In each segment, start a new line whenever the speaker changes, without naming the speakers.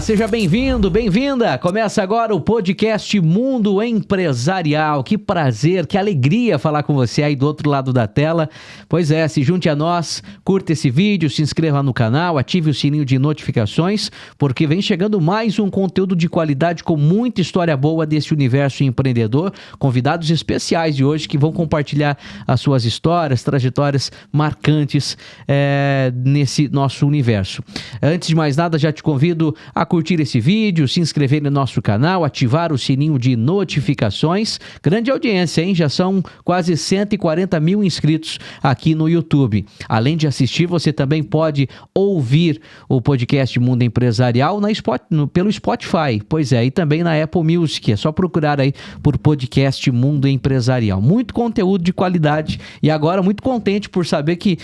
seja bem-vindo, bem-vinda. Começa agora o podcast Mundo Empresarial. Que prazer, que alegria falar com você aí do outro lado da tela. Pois é, se junte a nós, curta esse vídeo, se inscreva no canal, ative o sininho de notificações, porque vem chegando mais um conteúdo de qualidade com muita história boa desse universo empreendedor. Convidados especiais de hoje que vão compartilhar as suas histórias, trajetórias marcantes nesse nosso universo. Antes de mais nada, já te convido a curtir esse vídeo, se inscrever no nosso canal, ativar o sininho de notificações. Grande audiência, hein? Já são quase 140 mil inscritos aqui no YouTube. Além de assistir, você também pode ouvir o podcast Mundo Empresarial pelo Spotify. Pois é, e também na Apple Music. É só procurar aí por podcast Mundo Empresarial. Muito conteúdo de qualidade e agora muito contente por saber que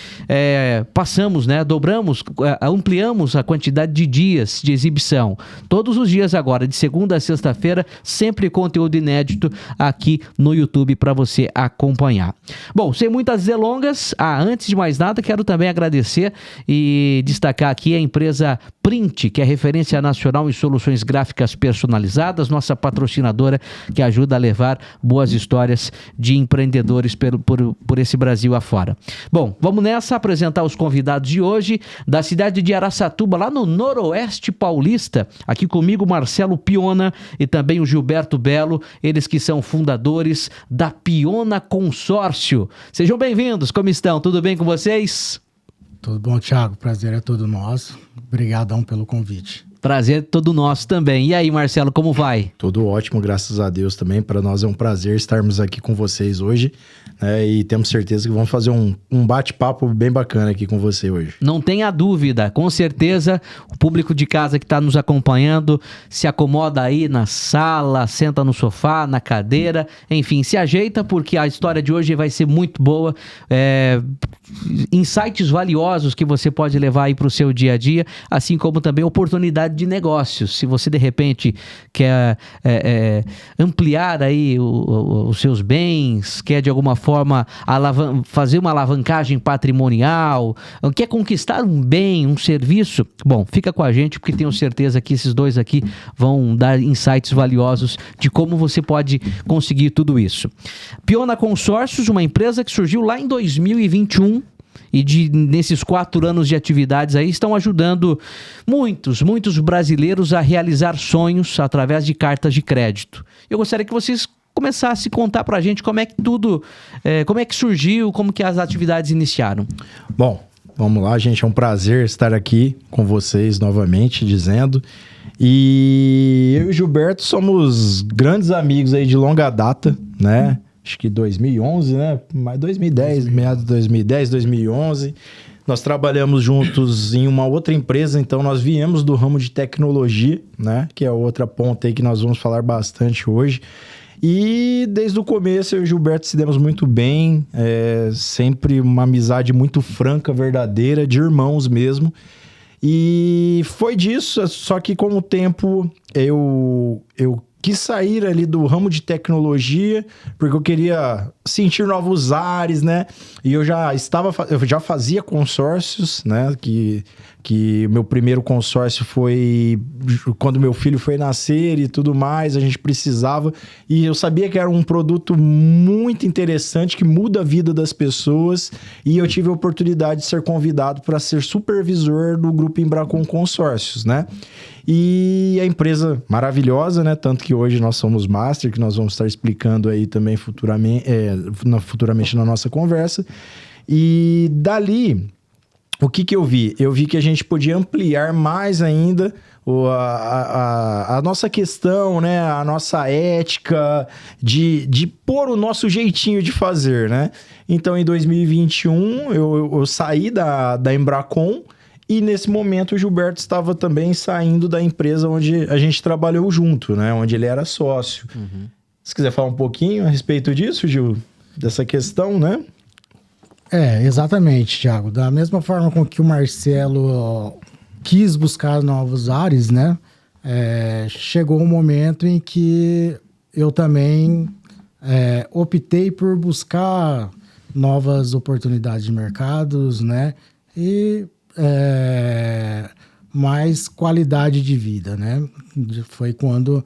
passamos, dobramos, ampliamos a quantidade de dias de exibição. Todos os dias agora, de segunda a sexta-feira, sempre conteúdo inédito aqui no YouTube para você acompanhar. Bom, sem muitas delongas, antes de mais nada, quero também agradecer e destacar aqui a empresa Print, que é referência nacional em soluções gráficas personalizadas, nossa patrocinadora que ajuda a levar boas histórias de empreendedores por esse Brasil afora. Bom, vamos nessa apresentar os convidados de hoje, da cidade de Araçatuba, lá no Noroeste Paulista. Aqui comigo Marcelo Piona e também o Gilberto Belo, eles que são fundadores da Piona Consórcio. Sejam bem-vindos, como estão? Tudo bem com vocês?
Tudo bom, Thiago? Prazer é todo nosso. Obrigadão pelo convite.
Prazer todo nosso também. E aí, Marcelo, como vai?
Tudo ótimo, graças a Deus também. Para nós é um prazer estarmos aqui com vocês hoje, e temos certeza que vamos fazer um bate-papo bem bacana aqui com você hoje.
Não tenha dúvida, com certeza o público de casa que está nos acompanhando se acomoda aí na sala, senta no sofá, na cadeira, enfim, se ajeita porque a história de hoje vai ser muito boa. Insights valiosos que você pode levar aí para o seu dia a dia, assim como também oportunidade de negócios. Se você de repente quer ampliar aí os seus bens, quer de alguma forma fazer uma alavancagem patrimonial, quer conquistar um bem, um serviço, bom, fica com a gente porque tenho certeza que esses dois aqui vão dar insights valiosos de como você pode conseguir tudo isso. Piona Consórcios, uma empresa que surgiu lá em 2021 e nesses 4 anos de atividades aí estão ajudando muitos brasileiros a realizar sonhos através de cartas de crédito. Eu gostaria que vocês começassem a contar pra gente como é que surgiu, como que as atividades iniciaram.
Bom, vamos lá, gente, é um prazer estar aqui com vocês novamente, dizendo. E eu e o Gilberto somos grandes amigos aí de longa data, né? Acho que 2011, né? Mas 2010, meados de 2010, 2011. Nós trabalhamos juntos em uma outra empresa, então nós viemos do ramo de tecnologia, né? Que é a outra ponta aí que nós vamos falar bastante hoje. E desde o começo eu e o Gilberto se demos muito bem, sempre uma amizade muito franca, verdadeira, de irmãos mesmo. E foi disso, só que com o tempo eu quis sair ali do ramo de tecnologia, porque eu queria sentir novos ares, né? E eu já fazia consórcios, né? Que meu primeiro consórcio foi quando meu filho foi nascer e tudo mais, a gente precisava. E eu sabia que era um produto muito interessante, que muda a vida das pessoas. E eu tive a oportunidade de ser convidado para ser supervisor do Grupo Embracon Consórcios, né? E a empresa maravilhosa, né? Tanto que hoje nós somos master, que nós vamos estar explicando aí também futuramente na nossa conversa. E dali, o que eu vi? Eu vi que a gente podia ampliar mais ainda a nossa questão, né? A nossa ética de pôr o nosso jeitinho de fazer, né? Então, em 2021, eu saí da Embracon. E nesse momento o Gilberto estava também saindo da empresa onde a gente trabalhou junto, né? Onde ele era sócio. Uhum. Se quiser falar um pouquinho a respeito disso, Gil, dessa questão, né?
Exatamente, Thiago. Da mesma forma com que o Marcelo quis buscar novos ares, né? Chegou um momento em que eu também optei por buscar novas oportunidades de mercados, né? E mais qualidade de vida, né? Foi quando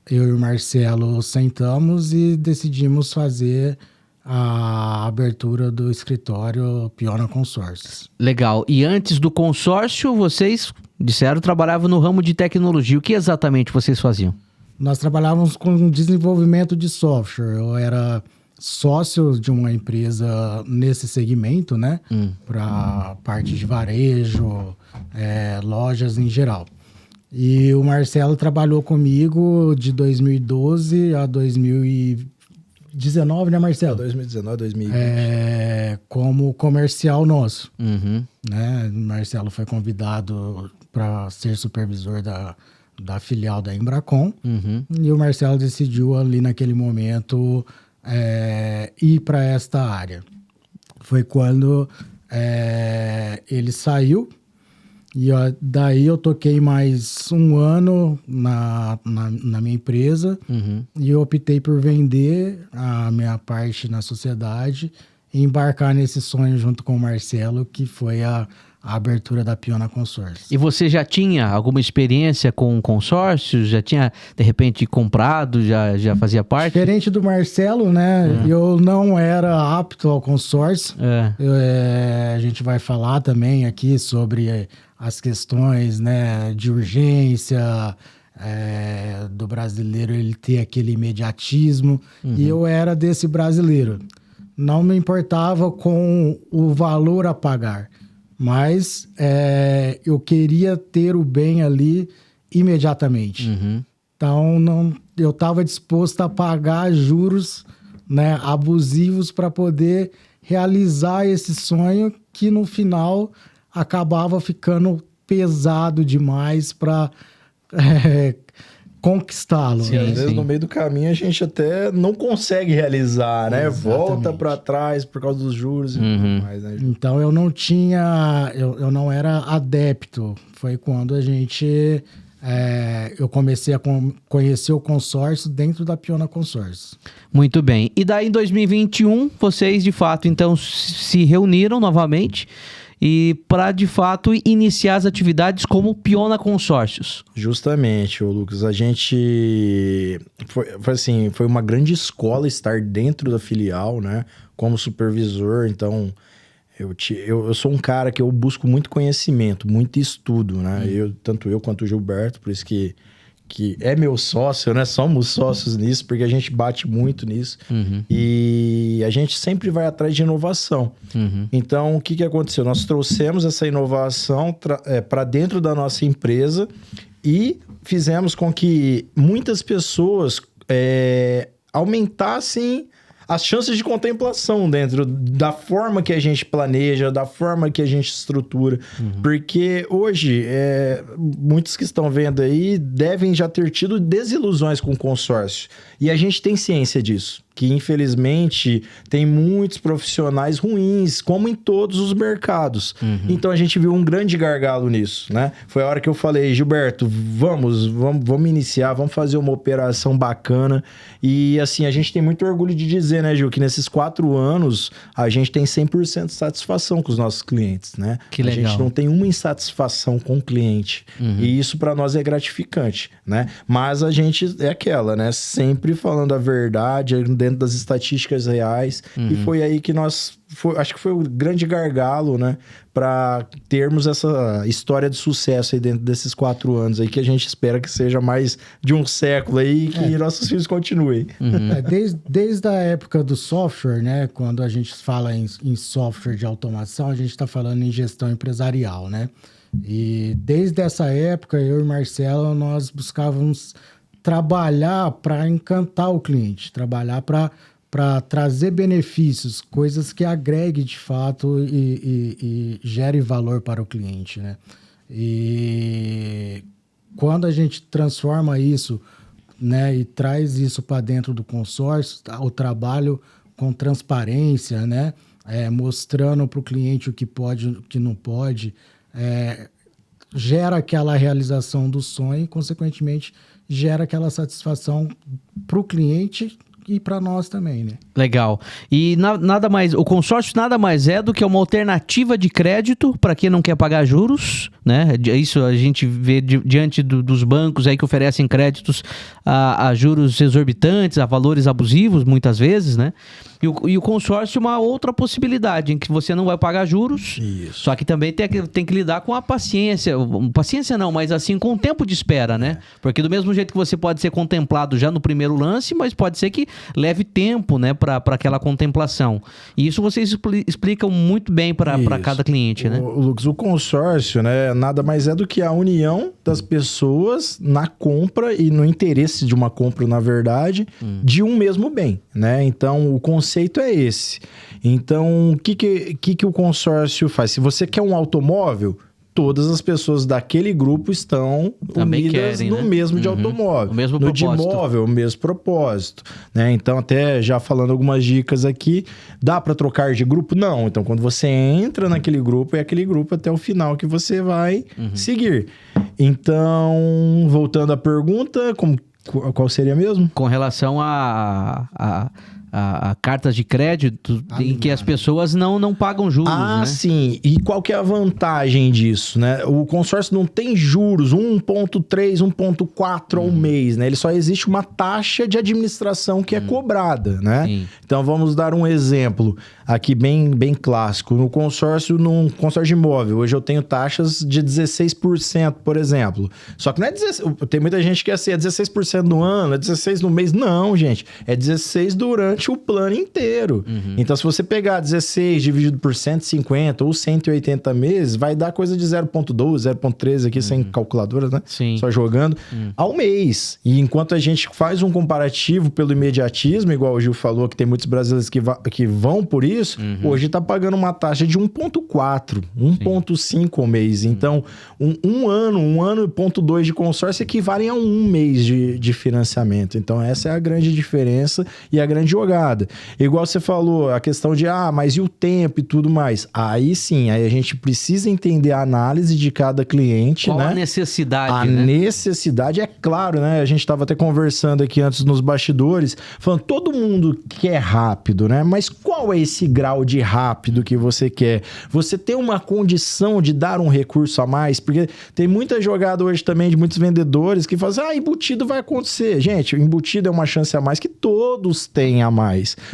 eu e o Marcelo sentamos e decidimos fazer a abertura do escritório Piona Consórcios.
Legal. E antes do consórcio, vocês disseram que trabalhavam no ramo de tecnologia. O que exatamente vocês faziam?
Nós trabalhávamos com desenvolvimento de software. Eu era sócio de uma empresa nesse segmento, né? Para parte de varejo, lojas em geral. E o Marcelo trabalhou comigo de 2012 a 2019, né, Marcelo?
2019, 2020.
Como comercial nosso.
Uhum.
Né? O Marcelo foi convidado para ser supervisor da filial da Embracon.
Uhum.
E o Marcelo decidiu ali naquele momento ir para esta área. Foi quando ele saiu. E daí eu toquei mais um ano na minha empresa.
Uhum.
E eu optei por vender a minha parte na sociedade e embarcar nesse sonho junto com o Marcelo, que foi a abertura da Piona Consórcios.
E você já tinha alguma experiência com consórcios? Já tinha, de repente, comprado? Já fazia parte?
Diferente do Marcelo, né? Eu não era apto ao consórcio. A gente vai falar também aqui sobre as questões, né, de urgência, do brasileiro ele ter aquele imediatismo. E eu era desse brasileiro. Não me importava com o valor a pagar, mas eu queria ter o bem ali imediatamente.
Uhum.
Então, eu estava disposto a pagar juros, né, abusivos para poder realizar esse sonho que no final acabava ficando pesado demais para conquistá-lo.
Sim, às vezes no meio do caminho a gente até não consegue realizar, né?
Exatamente.
Volta para trás por causa dos juros e tudo mais, né?
Então eu não tinha, eu não era adepto. Foi quando eu comecei a conhecer o consórcio dentro da Piona Consórcio.
Muito bem. E daí em 2021, vocês de fato então se reuniram novamente e para de fato iniciar as atividades como Piona Consórcios.
Justamente, Lucas, a gente foi uma grande escola estar dentro da filial, né? Como supervisor, então eu sou um cara que eu busco muito conhecimento, muito estudo, né? Tanto eu quanto o Gilberto, por isso que é meu sócio, né? Somos sócios nisso, porque a gente bate muito nisso. E a gente sempre vai atrás de inovação. Então, o que aconteceu? Nós trouxemos essa inovação para dentro da nossa empresa e fizemos com que muitas pessoas aumentassem as chances de contemplação dentro da forma que a gente planeja, da forma que a gente estrutura. Porque hoje, muitos que estão vendo aí devem já ter tido desilusões com o consórcio. E a gente tem ciência disso. Que infelizmente tem muitos profissionais ruins, como em todos os mercados. Então a gente viu um grande gargalo nisso, né? Foi a hora que eu falei, Gilberto, vamos iniciar, vamos fazer uma operação bacana. E assim, a gente tem muito orgulho de dizer, né, Gil, que nesses 4 anos a gente tem 100% de satisfação com os nossos clientes, né?
Que legal.
A gente não tem uma insatisfação com o cliente. E isso para nós é gratificante, né? Mas a gente é aquela, né? Sempre falando a verdade, dentro das estatísticas reais. E foi aí que acho que foi o grande gargalo, né? Para termos essa história de sucesso aí dentro desses 4 anos aí, que a gente espera que seja mais de um século aí, que nossos filhos continuem.
Desde a época do software, né? Quando a gente fala em software de automação, a gente está falando em gestão empresarial, né? E desde essa época, eu e Marcelo, nós buscávamos trabalhar para encantar o cliente, trabalhar para trazer benefícios, coisas que agreguem de fato e gere valor para o cliente, né? E quando a gente transforma isso, né, e traz isso para dentro do consórcio, o trabalho com transparência, né, mostrando para o cliente o que pode, o que não pode, gera aquela realização do sonho e, consequentemente, gera aquela satisfação para o cliente e para nós também, né?
Legal. E nada mais, o consórcio nada mais é do que uma alternativa de crédito para quem não quer pagar juros, né? Isso a gente vê diante dos bancos aí que oferecem créditos a juros exorbitantes, a valores abusivos, muitas vezes, né? E o consórcio é uma outra possibilidade, em que você não vai pagar juros,
Isso.
só que também tem que lidar com a paciência. Paciência não, mas assim, com o tempo de espera, né? Porque do mesmo jeito que você pode ser contemplado já no primeiro lance, mas pode ser que leve tempo, né, para aquela contemplação. E isso vocês explicam muito bem para cada cliente, né?
Lucas, o consórcio, né, nada mais é do que a união das pessoas na compra e no interesse de uma compra, na verdade, de um mesmo bem, né? Então, o conceito é esse. Então, o que o consórcio faz? Se você quer um automóvel, todas as pessoas daquele grupo estão
também
unidas
querem,
no
né?
mesmo de automóvel.
O mesmo
no de
propósito.
imóvel, o mesmo propósito. Né? Então, até já falando algumas dicas aqui, dá para trocar de grupo? Não. Então, quando você entra naquele grupo, é aquele grupo até o final que você vai seguir. Então, voltando à pergunta, qual seria mesmo?
Com relação a cartas de crédito em que as pessoas não pagam juros, né?
Sim. E qual que é a vantagem disso, né? O consórcio não tem juros, 1,3, 1,4 ao mês, né? Ele só existe uma taxa de administração que é cobrada, né?
Sim.
Então, vamos dar um exemplo aqui bem clássico. Num consórcio de imóvel, hoje eu tenho taxas de 16%, por exemplo. Só que não é 16%, tem muita gente que é assim, é 16% no ano, é 16% no mês. Não, gente. É 16% durante o plano inteiro. Então, se você pegar 16 dividido por 150 ou 180 meses, vai dar coisa de 0,12, 0,13 aqui sem calculadora, né?
Sim.
Só jogando, ao mês. E enquanto a gente faz um comparativo pelo imediatismo, igual o Gil falou, que tem muitos brasileiros que vão por isso, hoje está pagando uma taxa de 1,4, 1,5 ao mês. Então, um ano e 0,2 de consórcio equivalem a um mês de financiamento. Então, essa é a grande diferença e a grande jogada. Igual você falou, a questão de, mas e o tempo e tudo mais? Aí sim, aí a gente precisa entender a análise de cada cliente,
Qual
né?
a necessidade,
A
né?
necessidade, é claro, né? A gente estava até conversando aqui antes nos bastidores, falando, todo mundo quer rápido, né? Mas qual é esse grau de rápido que você quer? Você tem uma condição de dar um recurso a mais? Porque tem muita jogada hoje também de muitos vendedores que falam assim, embutido vai acontecer. Gente, o embutido é uma chance a mais que todos têm a mais.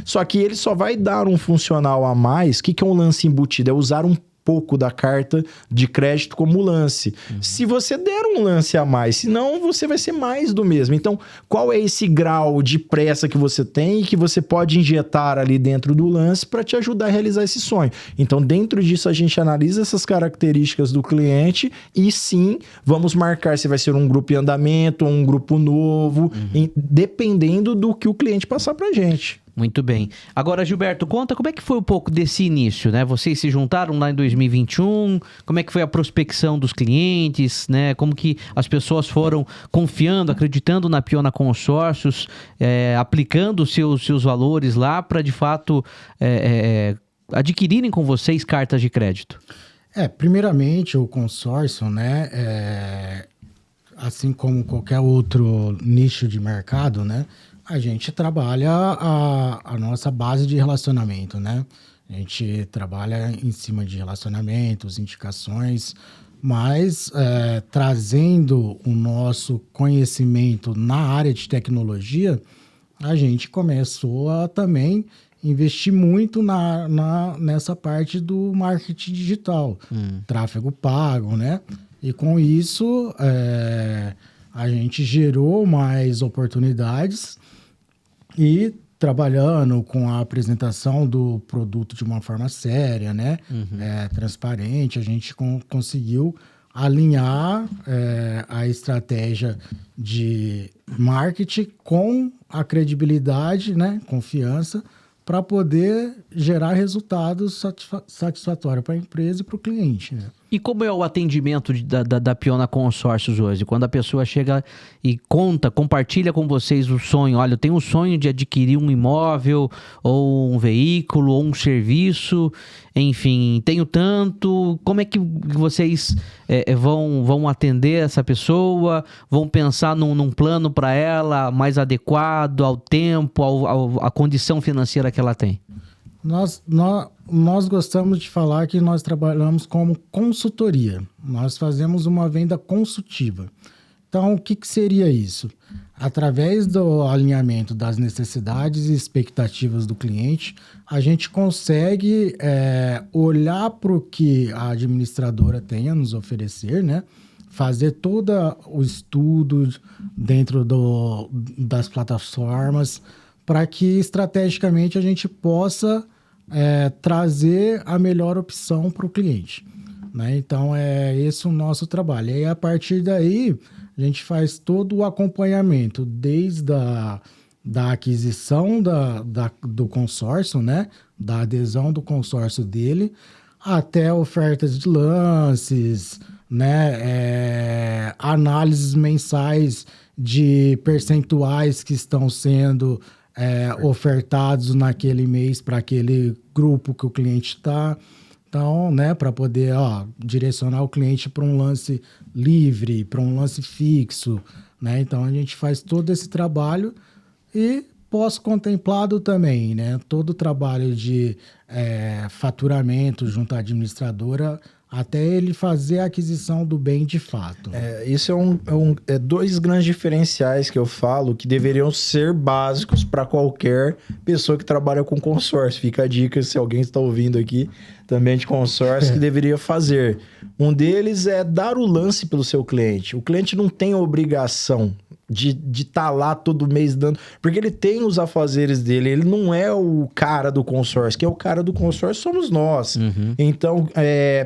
Só que ele só vai dar um funcional a mais. O que é um lance embutido? É usar um pouco da carta de crédito como lance. Se você der um lance a mais, senão você vai ser mais do mesmo. Então, qual é esse grau de pressa que você tem e que você pode injetar ali dentro do lance para te ajudar a realizar esse sonho? Então, dentro disso, a gente analisa essas características do cliente e sim, vamos marcar se vai ser um grupo em andamento ou um grupo novo, dependendo do que o cliente passar para a gente.
Muito bem. Agora, Gilberto, conta como é que foi um pouco desse início, né? Vocês se juntaram lá em 2021, como é que foi a prospecção dos clientes, né? Como que as pessoas foram confiando, acreditando na Piona Consórcios, aplicando os seus valores lá para, de fato, adquirirem com vocês cartas de crédito?
Primeiramente, o consórcio, né? Assim como qualquer outro nicho de mercado, né? A gente trabalha a nossa base de relacionamento, né? A gente trabalha em cima de relacionamentos, indicações, mas trazendo o nosso conhecimento na área de tecnologia, a gente começou a também investir muito nessa parte do marketing digital, tráfego pago, né? E com isso, a gente gerou mais oportunidades e trabalhando com a apresentação do produto de uma forma séria, né? Transparente, a gente conseguiu alinhar a estratégia de marketing com a credibilidade, né? Confiança, para poder gerar resultados satisfatórios para a empresa e para o cliente, né?
E como é o atendimento da Piona Consórcios hoje? Quando a pessoa chega e compartilha com vocês o sonho. Olha, eu tenho um sonho de adquirir um imóvel, ou um veículo, ou um serviço, enfim, tenho tanto. Como é que vocês vão atender essa pessoa? Vão pensar num plano para ela mais adequado ao tempo, à condição financeira que ela tem?
Nós gostamos de falar que nós trabalhamos como consultoria. Nós fazemos uma venda consultiva. Então, o que seria isso? Através do alinhamento das necessidades e expectativas do cliente, a gente consegue olhar para o que a administradora tem a nos oferecer, né? Fazer todo o estudo dentro das plataformas para que estrategicamente a gente possa trazer a melhor opção para o cliente, né? Então, é esse o nosso trabalho. E a partir daí, a gente faz todo o acompanhamento, desde da aquisição do consórcio, né? Da adesão do consórcio dele, até ofertas de lances, né? Análises mensais de percentuais que estão sendo ofertados naquele mês para aquele grupo que o cliente está. Então, né, para poder direcionar o cliente para um lance livre, para um lance fixo, né? Então, a gente faz todo esse trabalho e pós-contemplado também, né? Todo o trabalho de faturamento junto à administradora até ele fazer a aquisição do bem de fato.
Isso é dois grandes diferenciais que eu falo que deveriam ser básicos para qualquer pessoa que trabalha com consórcio. Fica a dica, se alguém está ouvindo aqui também de consórcio, que deveria fazer. Um deles é dar o lance pelo seu cliente. O cliente não tem a obrigação de estar lá todo mês dando... Porque ele tem os afazeres dele, ele não é o cara do consórcio. Quem é o cara do consórcio somos nós. Uhum. Então,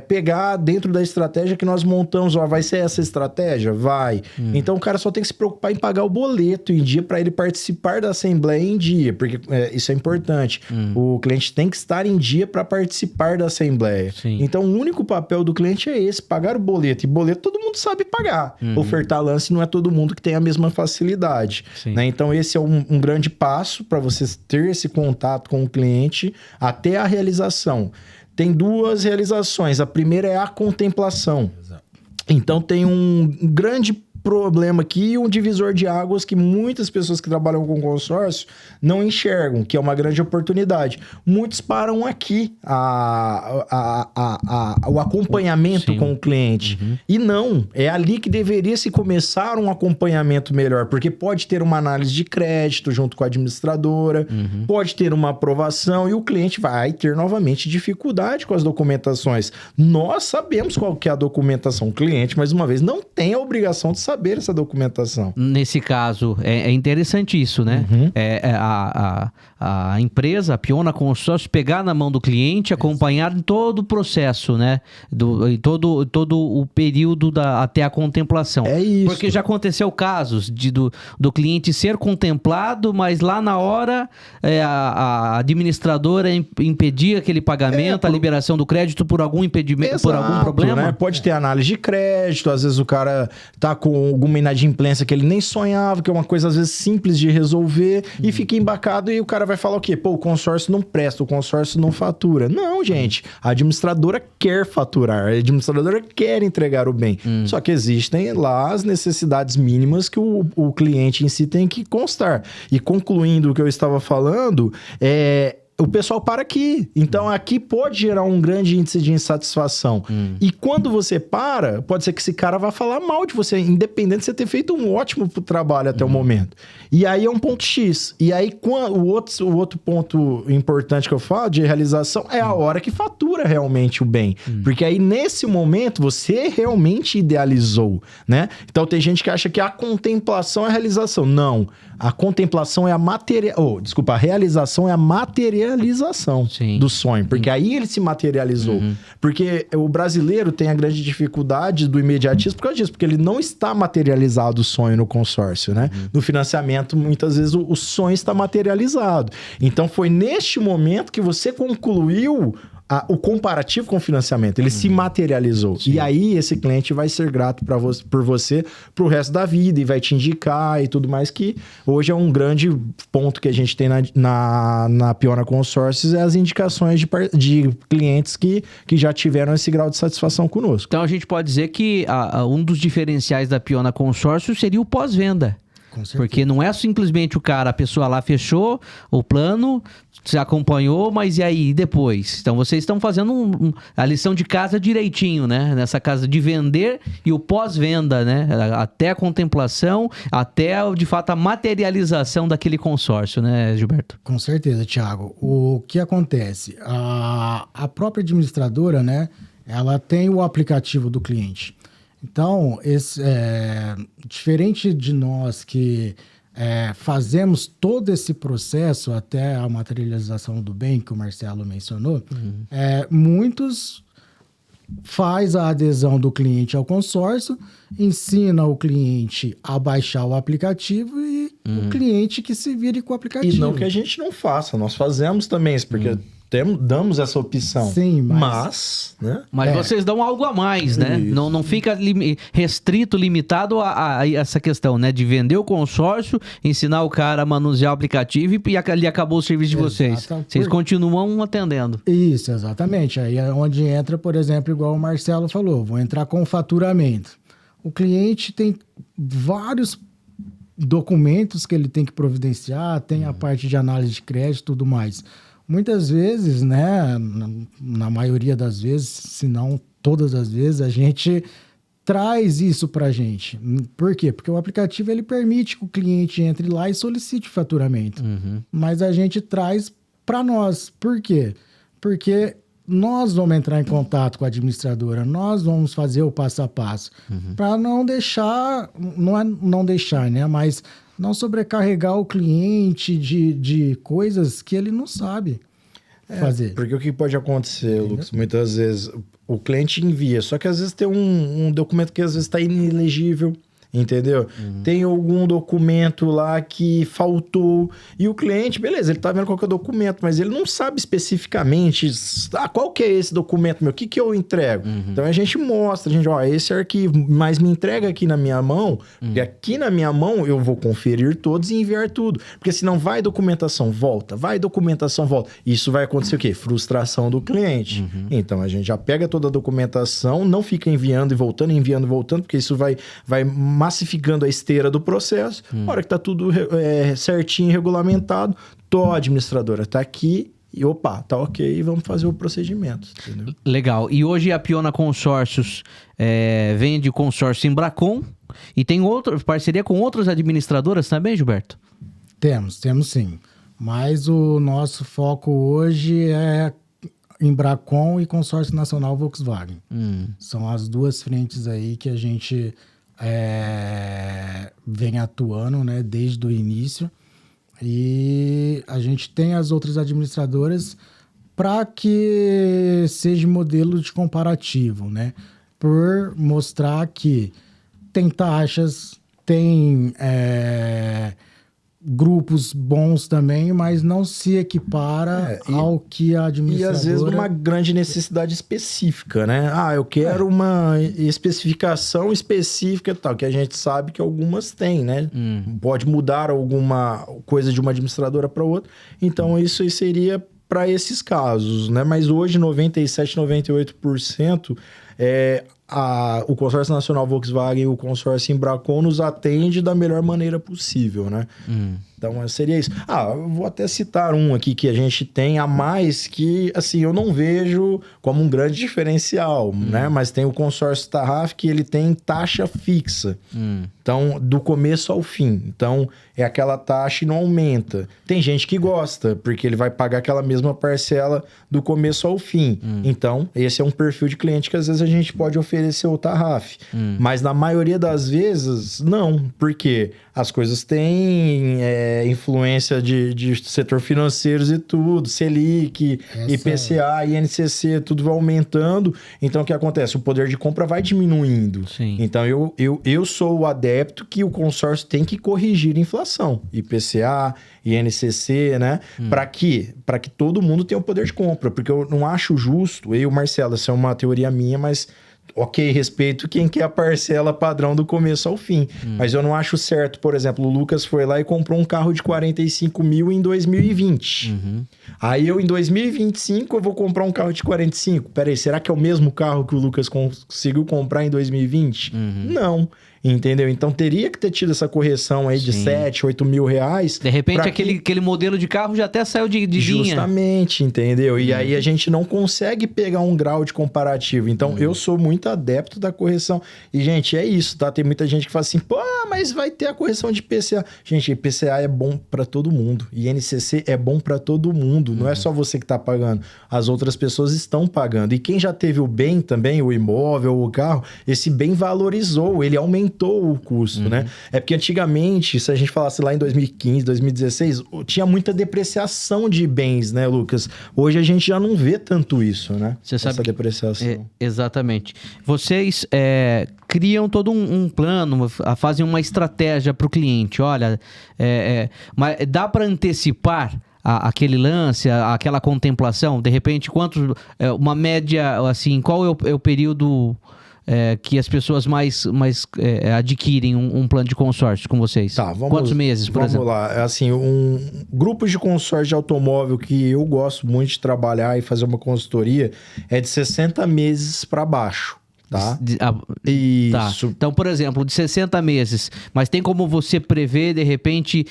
pegar dentro da estratégia que nós montamos, vai ser essa estratégia? Vai. Então, o cara só tem que se preocupar em pagar o boleto em dia para ele participar da assembleia em dia, porque isso é importante. O cliente tem que estar em dia para participar da assembleia. Sim. Então, o único papel do cliente é esse, pagar o boleto. E boleto todo mundo sabe pagar. Ofertar lance não é todo mundo que tem a mesma facilidade, né? Então esse é um grande passo para você ter esse contato com o cliente até a realização. Tem duas realizações. A primeira é a contemplação. Exato. Então tem um grande problema aqui, um divisor de águas que muitas pessoas que trabalham com consórcio não enxergam, que é uma grande oportunidade. Muitos param aqui o acompanhamento com o cliente. E não, é ali que deveria se começar um acompanhamento melhor, porque pode ter uma análise de crédito junto com a administradora, pode ter uma aprovação e o cliente vai ter novamente dificuldade com as documentações. Nós sabemos qual que é a documentação. O cliente, mais uma vez, não tem a obrigação de saber essa documentação.
Nesse caso, é interessante isso, né? A empresa, a Piona Consórcio, pegar na mão do cliente, acompanhar em todo o processo, né? Todo o período até a contemplação.
É isso.
Porque já aconteceu casos do cliente ser contemplado, mas lá na hora a administradora impedir aquele pagamento, a liberação do crédito por algum impedimento, por algum problema.
Né? Pode ter análise de crédito, às vezes o cara tá com alguma inadimplência que ele nem sonhava, que é uma coisa às vezes simples de resolver, e fica embacado e o cara vai falar o quê? Pô, o consórcio não presta, o consórcio não fatura. Não, gente. A administradora quer faturar, a administradora quer entregar o bem. Só que existem lá as necessidades mínimas que o cliente em si tem que constar. E concluindo o que eu estava falando, o pessoal para aqui. Então, aqui pode gerar um grande índice de insatisfação. E quando você para, pode ser que esse cara vá falar mal de você, independente de você ter feito um ótimo trabalho até o momento. E aí é um ponto X. E aí, o outro ponto importante que eu falo de realização é a hora que fatura realmente o bem. Porque aí, nesse momento, você realmente idealizou, né? Então, tem gente que acha que a contemplação é a realização. Não. A contemplação é a a realização é a materialização do sonho. Porque aí ele se materializou. Porque o brasileiro tem a grande dificuldade do imediatismo por causa disso. Porque ele não está materializado o sonho no consórcio, né? No financiamento, muitas vezes, o sonho está materializado. Então, foi neste momento que você concluiu o comparativo com o financiamento, ele se materializou.
Sim.
E aí esse cliente vai ser grato por você pro resto da vida e vai te indicar e tudo mais, que hoje é um grande ponto que a gente tem na Piona Consórcios, é as indicações de clientes que já tiveram esse grau de satisfação conosco.
Então a gente pode dizer que um dos diferenciais da Piona Consórcio seria o pós-venda.
Com certeza.
Porque não é simplesmente a pessoa lá fechou o plano, se acompanhou, mas e aí, depois? Então vocês estão fazendo a lição de casa direitinho, né? Nessa casa de vender e o pós-venda, né? Até a contemplação, até de fato a materialização daquele consórcio, né, Gilberto?
Com certeza, Thiago. O que acontece? A própria administradora, né? Ela tem o aplicativo do cliente. Então, diferente de nós que fazemos todo esse processo até a materialização do bem que o Marcelo mencionou, muitos faz a adesão do cliente ao consórcio, ensina o cliente a baixar o aplicativo e o cliente que se vire com o aplicativo.
E não que a gente não faça, nós fazemos também isso, porque damos essa opção.
Sim,
mas né?
Mas vocês dão algo a mais, né?
Isso.
Não fica restrito, limitado a essa questão, né? De vender o consórcio, ensinar o cara a manusear o aplicativo e ali acabou o serviço de vocês. Vocês continuam atendendo.
Isso, exatamente. Aí é onde entra, por exemplo, igual o Marcelo falou, vou entrar com faturamento. O cliente tem vários documentos que ele tem que providenciar, tem a parte de análise de crédito e tudo mais. Muitas vezes, né, na maioria das vezes, se não todas as vezes, a gente traz isso para a gente. Por quê? Porque o aplicativo ele permite que o cliente entre lá e solicite faturamento. Mas a gente traz para nós. Por quê? Porque nós vamos entrar em contato com a administradora, nós vamos fazer o passo a passo para não deixar, não deixar, né, mas não sobrecarregar o cliente de coisas que ele não sabe fazer.
Porque o que pode acontecer, Lucas, muitas vezes o cliente envia, só que às vezes tem um documento que às vezes está inelegível, entendeu? Tem algum documento lá que faltou e o cliente, beleza, ele tá vendo qual que é o documento, mas ele não sabe especificamente qual que é esse documento meu, o que que eu entrego. Então a gente mostra, esse arquivo, mas me entrega aqui na minha mão, porque aqui na minha mão eu vou conferir todos e enviar tudo, porque senão vai documentação, volta, isso vai acontecer o quê? Frustração do cliente. Então a gente já pega toda a documentação, não fica enviando e voltando, porque isso vai massificando a esteira do processo. A hora que tá tudo certinho, regulamentado, a administradora tá aqui e tá ok, vamos fazer o procedimento. Entendeu?
Legal. E hoje a Piona Consórcios vende consórcio Embracon e tem parceria com outras administradoras também, Gilberto?
Temos sim. Mas o nosso foco hoje é Embracon e Consórcio Nacional Volkswagen. São as duas frentes aí que a gente vem atuando, né, desde o início, e a gente tem as outras administradoras para que seja modelo de comparativo, né, por mostrar que tem taxas, tem grupos bons também, mas não se equipara ao que a administradora...
E às vezes uma grande necessidade específica, né? Eu quero uma especificação específica e tal, que a gente sabe que algumas têm, né? Pode mudar alguma coisa de uma administradora para outra. Então isso aí seria para esses casos, né? Mas hoje 97, 98% o Consórcio Nacional Volkswagen e o Consórcio Embracon nos atende da melhor maneira possível, né? Então, seria isso. Eu vou até citar um aqui que a gente tem a mais que, assim, eu não vejo como um grande diferencial, né? Mas tem o consórcio Tarraf que ele tem taxa fixa. Então, do começo ao fim. Então, é aquela taxa e não aumenta. Tem gente que gosta, porque ele vai pagar aquela mesma parcela do começo ao fim. Então, esse é um perfil de cliente que às vezes a gente pode oferecer o Tarraf. Mas na maioria das vezes, não. Porque as coisas têm influência de setor financeiros e tudo, Selic, IPCA, INCC, tudo vai aumentando. Então, o que acontece? O poder de compra vai diminuindo.
Sim.
Então, eu sou o adepto que o consórcio tem que corrigir a inflação. IPCA, INCC, né? Para quê? Para que todo mundo tenha o poder de compra. Porque eu não acho justo, Marcelo, essa é uma teoria minha, mas... Ok, respeito quem quer a parcela padrão do começo ao fim. Mas eu não acho certo, por exemplo, o Lucas foi lá e comprou um carro de 45 mil em 2020. Aí eu, em 2025, eu vou comprar um carro de 45. Peraí, será que é o mesmo carro que o Lucas conseguiu comprar em 2020? Não. Entendeu? Então teria que ter tido essa correção aí de 7, 8 mil reais.
De repente aquele modelo de carro já até saiu de linha.
Justamente, entendeu? E aí a gente não consegue pegar um grau de comparativo. Então eu sou muito adepto da correção. E, gente, é isso, tá? Tem muita gente que fala assim, pô, mas vai ter a correção de IPCA. Gente, IPCA é bom pra todo mundo. INCC é bom pra todo mundo. Não é só você que tá pagando. As outras pessoas estão pagando. E quem já teve o bem também, o imóvel, o carro, esse bem valorizou, ele aumentou o custo, né? É porque antigamente, se a gente falasse lá em 2015, 2016, tinha muita depreciação de bens, né, Lucas? Hoje a gente já não vê tanto isso, né?
Você sabe
essa depreciação.
Exatamente. Vocês criam todo um plano, fazem uma estratégia para o cliente. Olha, mas dá para antecipar aquele lance, aquela contemplação? De repente, uma média, assim, qual é o período... que as pessoas mais adquirem um plano de consórcio com vocês?
Tá,
Quantos meses, por exemplo?
Vamos lá. Assim, grupos de consórcio de automóvel que eu gosto muito de trabalhar e fazer uma consultoria é de 60 meses para baixo. Tá? Isso.
Tá. Então, por exemplo, de 60 meses, mas tem como você prever, de repente,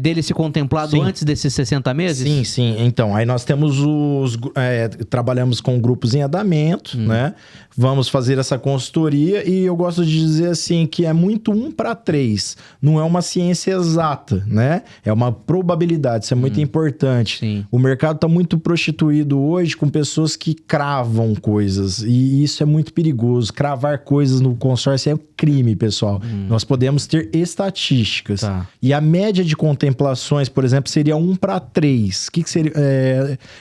dele ser contemplado antes desses 60 meses?
Sim, sim. Então, aí nós temos trabalhamos com grupos em andamento, né? Vamos fazer essa consultoria e eu gosto de dizer assim que é muito 1 para 3. Não é uma ciência exata, né? É uma probabilidade, isso é muito importante.
Sim.
O mercado está muito prostituído hoje com pessoas que cravam coisas e isso é muito perigoso. Cravar coisas no consórcio é um crime, pessoal. Nós podemos ter estatísticas.
Tá.
E a média de contemplações, por exemplo, seria 1 para 3. O que seria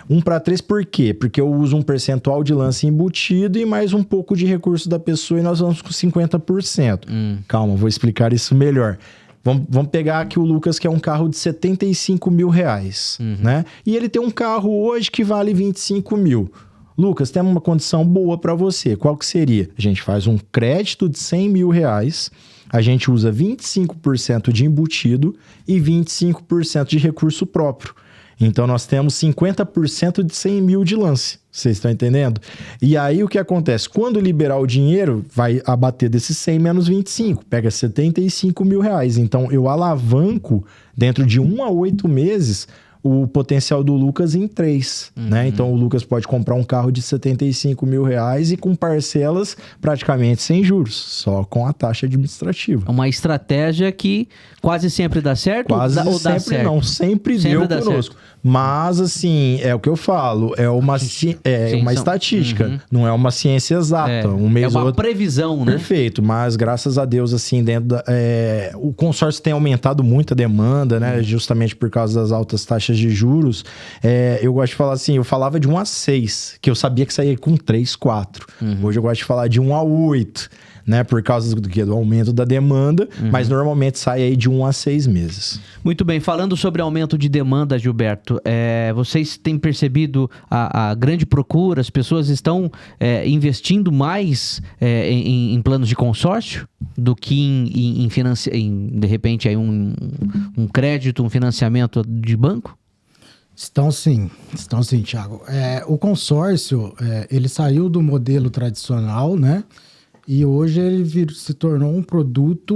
1 para 3 por quê? Porque eu uso um percentual de lance embutido e mais um pouco de recurso da pessoa e nós vamos com 50%. Calma, vou explicar isso melhor. Vamos pegar aqui o Lucas, que é um carro de 75 mil reais, né? E ele tem um carro hoje que vale 25 mil. Lucas, tem uma condição boa para você. Qual que seria? A gente faz um crédito de 100 mil reais, a gente usa 25% de embutido e 25% de recurso próprio. Então, nós temos 50% de 100 mil de lance. Vocês estão entendendo? E aí, o que acontece? Quando liberar o dinheiro, vai abater desses 100 menos 25. Pega 75 mil reais. Então, eu alavanco dentro de 1 a 8 meses o potencial do Lucas em 3, né? Então, o Lucas pode comprar um carro de 75 mil reais e com parcelas praticamente sem juros, só com a taxa administrativa.
Uma estratégia que quase sempre dá certo?
Quase
ou dá
sempre
certo?
não, sempre deu conosco. Certo. Mas, assim, é o que eu falo, é uma estatística, não é uma ciência exata. Um mês
é uma
outro...
previsão, né?
Perfeito, mas graças a Deus, assim, o consórcio tem aumentado muito a demanda, né? Justamente por causa das altas taxas de juros. Eu gosto de falar assim, eu falava de 1 a 6, que eu sabia que saía com 3, 4. Hoje eu gosto de falar de 1 a 8. Né, por causa do aumento da demanda, mas normalmente sai aí de 1 a 6 meses.
Muito bem, falando sobre aumento de demanda, Gilberto, vocês têm percebido a grande procura, as pessoas estão investindo mais em planos de consórcio do que em de repente aí um crédito, um financiamento de banco?
Estão sim, Thiago. O consórcio, ele saiu do modelo tradicional, né? E hoje ele se tornou um produto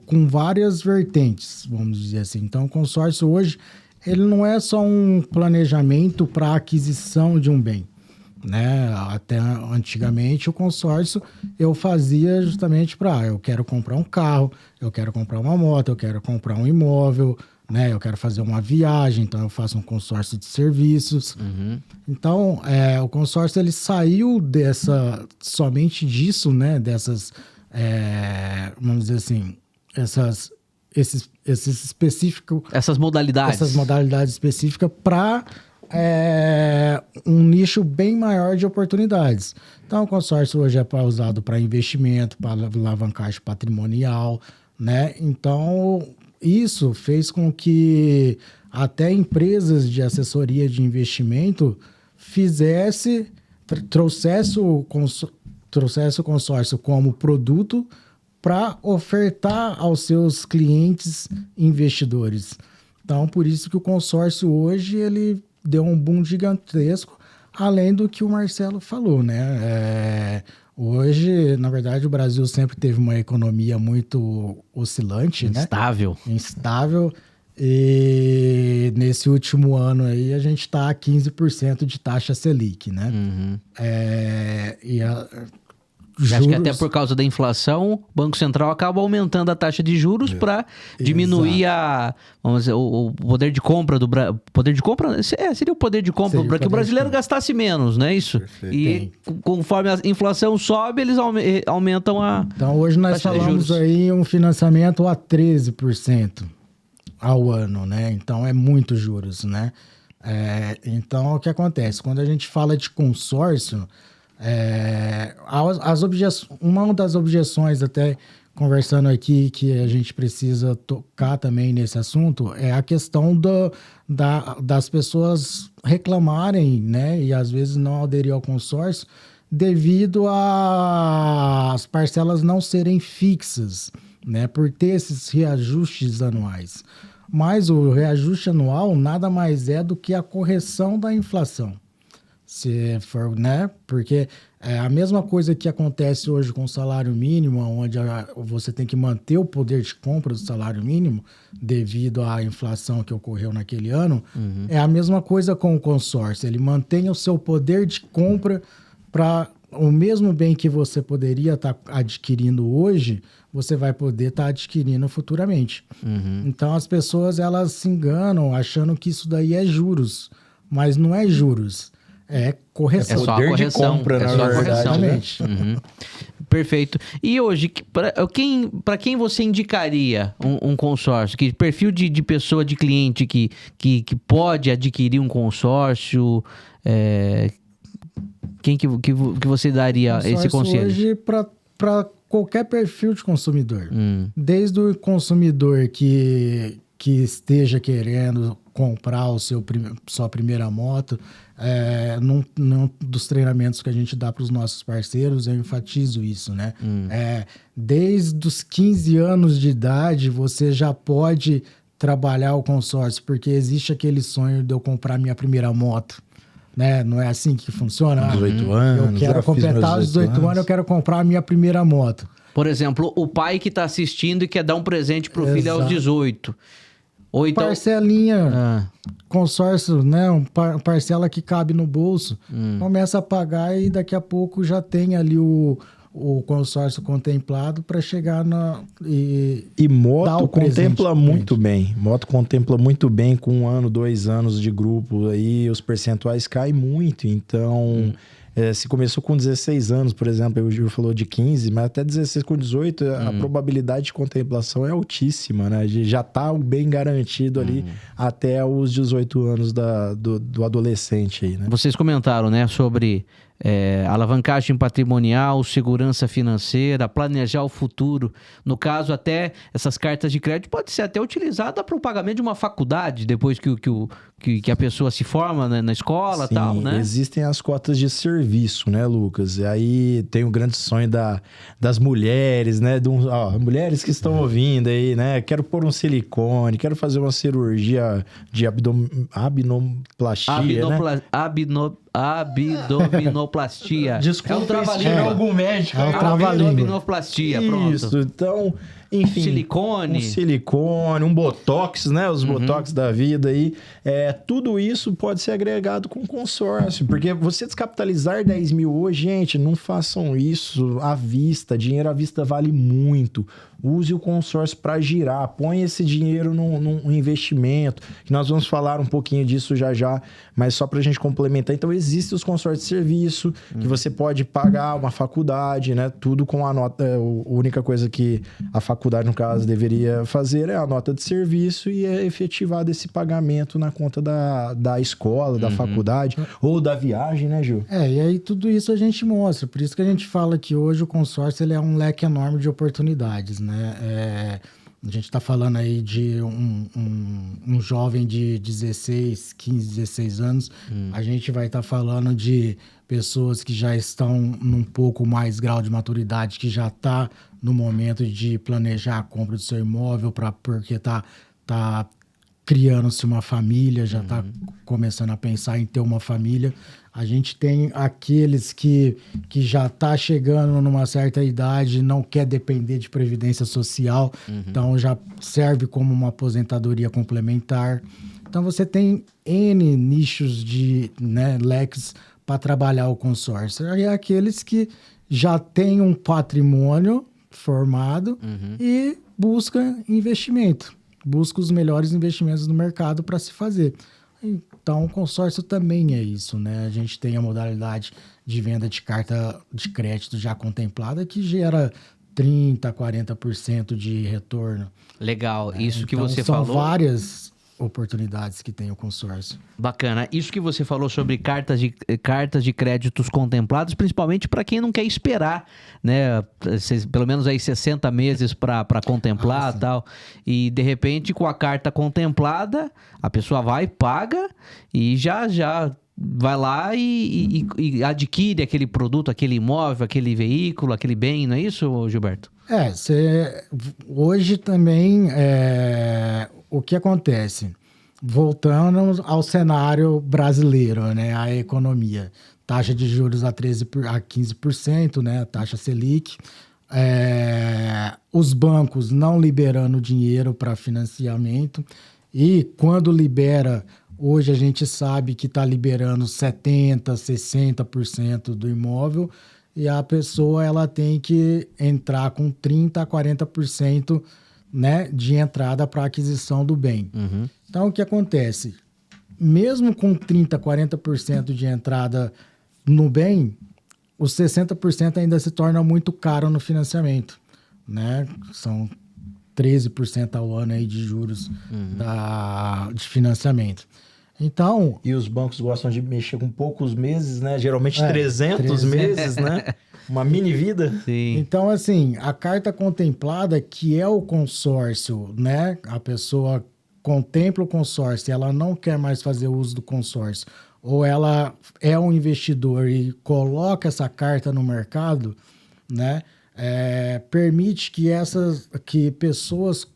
com várias vertentes, vamos dizer assim. Então, o consórcio hoje, ele não é só um planejamento para aquisição de um bem, né? Até antigamente, o consórcio eu fazia justamente eu quero comprar um carro, eu quero comprar uma moto, eu quero comprar um imóvel, né? Eu quero fazer uma viagem, então eu faço um consórcio de serviços. Então, o consórcio ele saiu somente disso, né? Dessas, vamos dizer assim, esses
Essas modalidades.
Essas modalidades específicas para um nicho bem maior de oportunidades. Então, o consórcio hoje é usado para investimento, para alavancagem patrimonial, né? Então, isso fez com que até empresas de assessoria de investimento trouxesse o consórcio como produto para ofertar aos seus clientes investidores. Então, por isso que o consórcio hoje ele deu um boom gigantesco, além do que o Marcelo falou, né? Hoje, na verdade, o Brasil sempre teve uma economia muito oscilante,
instável.
né? Instável. E nesse último ano aí, a gente está a 15% de taxa Selic, né?
Uhum.
Juros...
Acho que até por causa da inflação, o Banco Central acaba aumentando a taxa de juros para diminuir vamos dizer, o poder de compra do Brasil. Poder de compra? Seria o poder de compra para que o brasileiro gastasse menos, não é isso?
Perfeito.
E conforme a inflação sobe, eles aumentam a
Então hoje nós falamos aí um financiamento a 13% ao ano, né? Então é muito juros, né? Então o que acontece? Quando a gente fala de consórcio, uma das objeções, até conversando aqui, que a gente precisa tocar também nesse assunto, é a questão das pessoas reclamarem, né, e às vezes não aderir ao consórcio devido às parcelas não serem fixas, né, por ter esses reajustes anuais. Mas o reajuste anual nada mais é do que a correção da inflação. Se for, né? Porque é a mesma coisa que acontece hoje com o salário mínimo, onde você tem que manter o poder de compra do salário mínimo devido à inflação que ocorreu naquele ano. Uhum. É a mesma coisa com o consórcio. Ele mantém o seu poder de compra para o mesmo bem que você poderia estar adquirindo hoje, você vai poder estar adquirindo futuramente. Uhum. Então as pessoas elas se enganam achando que isso daí é juros, mas não é juros. É correção.
É só a correção.
De compra, na verdade.
Né? Uhum. Perfeito. E hoje, para quem você indicaria um consórcio? Que perfil de pessoa, de cliente que pode adquirir um consórcio? Quem que você daria esse conselho?
Hoje, para qualquer perfil de consumidor. Desde o consumidor que esteja querendo comprar sua primeira moto, num dos treinamentos que a gente dá para os nossos parceiros, eu enfatizo isso, né? Desde os 15 anos de idade, você já pode trabalhar o consórcio, porque existe aquele sonho de eu comprar minha primeira moto, né? Não é assim que funciona?
18 anos.
Eu quero completar os 18 anos, eu quero comprar a minha primeira moto.
Por exemplo, o pai que está assistindo e quer dar um presente para o filho aos 18. Ou então...
Parcelinha, consórcio, né? Parcela que cabe no bolso. Começa a pagar e daqui a pouco já tem ali o consórcio contemplado para chegar
e moto contempla muito bem. Moto contempla muito bem com 1 ano, 2 anos de grupo. Aí os percentuais caem muito. Então... se começou com 16 anos, por exemplo, o Gil falou de 15, mas até 16 com 18, a probabilidade de contemplação é altíssima, né? Já tá bem garantido ali até os 18 anos do adolescente aí, né?
Vocês comentaram, né, sobre alavancagem patrimonial, segurança financeira, planejar o futuro. No caso, até essas cartas de crédito pode ser até utilizada para o pagamento de uma faculdade, depois que a pessoa se forma na escola e tal, né?
Existem as cotas de serviço, né, Lucas? E aí tem o grande sonho das mulheres, né? Mulheres que estão ouvindo aí, né? Quero pôr um silicone, quero fazer uma cirurgia de abdominoplastia, né? Abdominoplastia. Desculpa,
é um trabalhinho
algum médico.
É um trabalhinho.
Abdominoplastia, pronto.
Isso, então, enfim.
Um
silicone, um botox, né? Os botox da vida aí. Tudo isso pode ser agregado com consórcio, porque você descapitalizar 10 mil hoje, gente, não façam isso à vista. Dinheiro à vista vale muito. Use o consórcio para girar, põe esse dinheiro num investimento, que nós vamos falar um pouquinho disso já, mas só para a gente complementar. Então, existem os consórcios de serviço, que você pode pagar uma faculdade, né? Tudo com a nota. A única coisa que a faculdade faculdade, no caso, deveria fazer é a nota de serviço e é efetivado esse pagamento na conta da escola, da faculdade ou da viagem, né, Gil?
E aí tudo isso a gente mostra. Por isso que a gente fala que hoje o consórcio ele é um leque enorme de oportunidades, né? A gente está falando aí de um jovem de 15, 16 anos. A gente vai estar falando de pessoas que já estão num pouco mais grau de maturidade, que já está no momento de planejar a compra do seu imóvel, porque tá criando-se uma família, já está começando a pensar em ter uma família. A gente tem aqueles que já está chegando numa certa idade, não quer depender de previdência social, então já serve como uma aposentadoria complementar. Então você tem N nichos de leques para trabalhar o consórcio. E aqueles que já têm um patrimônio formado e busca investimento. Busca os melhores investimentos no mercado para se fazer. Então, o consórcio também é isso, né? A gente tem a modalidade de venda de carta de crédito já contemplada, que gera 30%, 40% de retorno.
Legal, isso que
Então,
você
são
falou...
várias oportunidades que tem o consórcio.
Bacana. Isso que você falou sobre cartas de créditos contemplados, principalmente para quem não quer esperar, né? Pelo menos aí 60 meses para contemplar e tal. E de repente, com a carta contemplada, a pessoa vai, paga e já vai lá e adquire aquele produto, aquele imóvel, aquele veículo, aquele bem, não é isso, Gilberto?
Hoje também, o que acontece? Voltando ao cenário brasileiro, né? A economia. Taxa de juros a 15%, né? A taxa Selic. Os bancos não liberando dinheiro para financiamento. E quando libera, hoje a gente sabe que está liberando 70%, 60% do imóvel. E a pessoa ela tem que entrar com 30% a 40%, né, de entrada para aquisição do bem. Então, o que acontece? Mesmo com 30%, 40% de entrada no bem, os 60% ainda se torna muito caro no financiamento, né? São 13% ao ano aí de juros de financiamento. Então...
E os bancos gostam de mexer com poucos meses, né? Geralmente 300 meses, né? Uma mini vida.
Sim.
Então, assim, a carta contemplada, que é o consórcio, né? A pessoa contempla o consórcio e ela não quer mais fazer uso do consórcio, ou ela é um investidor e coloca essa carta no mercado, né? Permite que pessoas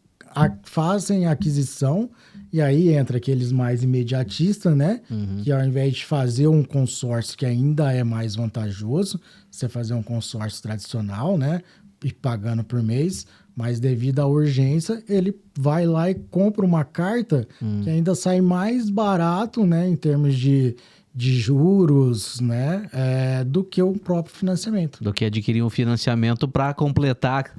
fazem a aquisição, e aí entra aqueles mais imediatistas, né? Que ao invés de fazer um consórcio que ainda é mais vantajoso, você fazer um consórcio tradicional, né? E pagando por mês, mas devido à urgência, ele vai lá e compra uma carta que ainda sai mais barato, né? Em termos de juros, né, do que o próprio financiamento.
Do que adquirir um financiamento para complementar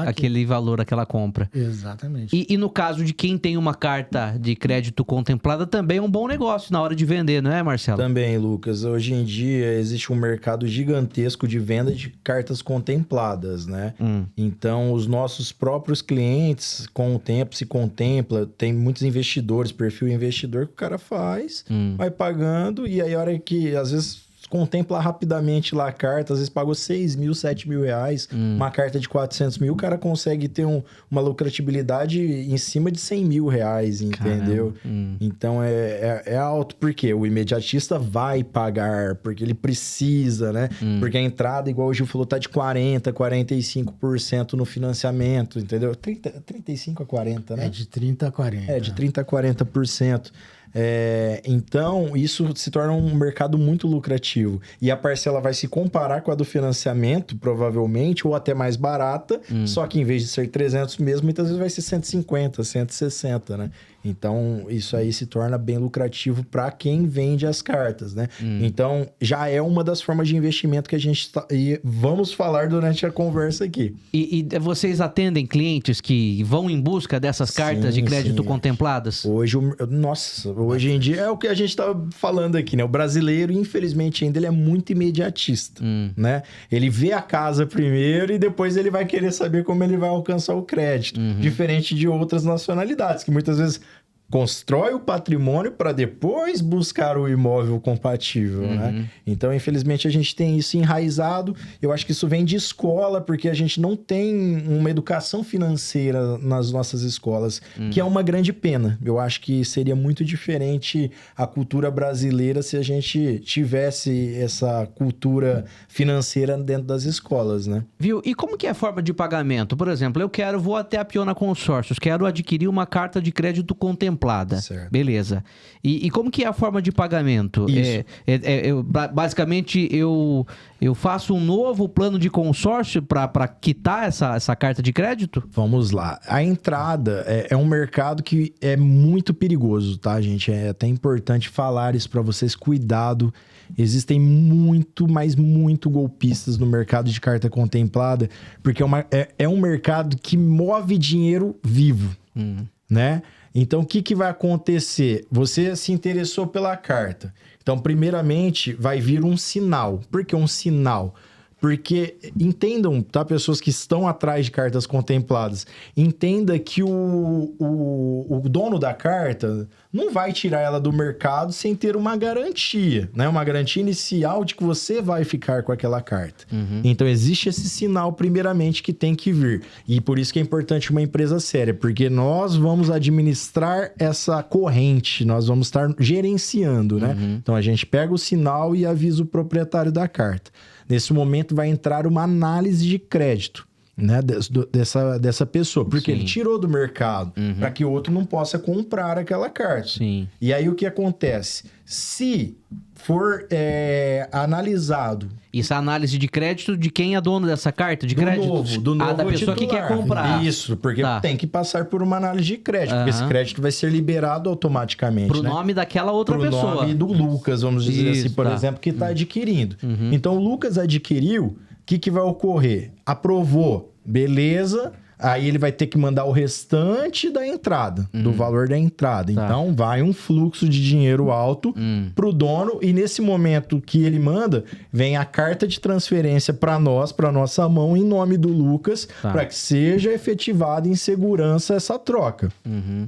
aquele valor, aquela compra.
Exatamente.
E no caso de quem tem uma carta de crédito contemplada, também é um bom negócio na hora de vender, não é, Marcelo?
Também, Lucas. Hoje em dia existe um mercado gigantesco de venda de cartas contempladas, né? Então, os nossos próprios clientes, com o tempo, se contempla. Tem muitos investidores, perfil investidor que o cara faz... Vai pagando, e aí a hora que, às vezes, contempla rapidamente lá a carta, às vezes pagou 6 mil, 7 mil reais, uma carta de 400 mil, o cara consegue ter uma lucratividade em cima de 100 mil reais, entendeu? Então, é alto, porque o imediatista vai pagar, porque ele precisa, né? Porque a entrada, igual o Gil falou, tá de 40%, 45% no financiamento, entendeu? 35% a 40%, né?
É de 30% a 40%.
É, de 30% a 40%. Então, isso se torna um mercado muito lucrativo. E a parcela vai se comparar com a do financiamento, provavelmente, ou até mais barata, só que em vez de ser 300 mesmo, muitas vezes vai ser 150, 160, né? Então, isso aí se torna bem lucrativo para quem vende as cartas, né? Então, já é uma das formas de investimento que a gente vamos falar durante a conversa aqui.
E vocês atendem clientes que vão em busca dessas cartas de crédito contempladas?
Hoje em dia é o que a gente tá falando aqui, né? O brasileiro, infelizmente, ainda ele é muito imediatista, né? Ele vê a casa primeiro e depois ele vai querer saber como ele vai alcançar o crédito. Diferente de outras nacionalidades, que muitas vezes constrói o patrimônio para depois buscar o imóvel compatível, né? Então, infelizmente, a gente tem isso enraizado. Eu acho que isso vem de escola, porque a gente não tem uma educação financeira nas nossas escolas, que é uma grande pena. Eu acho que seria muito diferente a cultura brasileira se a gente tivesse essa cultura financeira dentro das escolas, né?
Viu? E como que é a forma de pagamento? Por exemplo, vou até a Piona Consórcios, quero adquirir uma carta de crédito contemplada.
Certo.
Beleza. E como que é a forma de pagamento?
Isso.
Basicamente, eu faço um novo plano de consórcio para quitar essa carta de crédito?
Vamos lá. A entrada é um mercado que é muito perigoso, tá, gente? É até importante falar isso para vocês. Cuidado. Existem muito golpistas no mercado de carta contemplada, porque é um mercado que move dinheiro vivo, né? Então, o que vai acontecer? Você se interessou pela carta. Então, primeiramente, vai vir um sinal. Por que um sinal? Porque, entendam, tá? Pessoas que estão atrás de cartas contempladas. Entenda que o dono da carta não vai tirar ela do mercado sem ter uma garantia, né? Uma garantia inicial de que você vai ficar com aquela carta. Então, existe esse sinal, primeiramente, que tem que vir. E por isso que é importante uma empresa séria, porque nós vamos administrar essa corrente, nós vamos estar gerenciando, né? Então, a gente pega o sinal e avisa o proprietário da carta. Nesse momento vai entrar uma análise de crédito, né, dessa pessoa, porque ele tirou do mercado para que o outro não possa comprar aquela carta.
Sim.
E aí o que acontece? Se for analisado...
Isso é análise de crédito de quem é dono dessa carta de crédito?
Do novo
da pessoa que quer comprar.
Isso, porque tem que passar por uma análise de crédito, porque esse crédito vai ser liberado automaticamente.
Pro nome daquela outra pessoa.
Pro nome do Lucas, vamos dizer assim, por exemplo, que está adquirindo. Então, o Lucas adquiriu, o que vai ocorrer? Aprovou, beleza... Aí ele vai ter que mandar o restante da entrada, do valor da entrada.
Tá.
Então, vai um fluxo de dinheiro alto pro dono. E nesse momento que ele manda, vem a carta de transferência para nós, para nossa mão, em nome do Lucas, para que seja efetivada em segurança essa troca.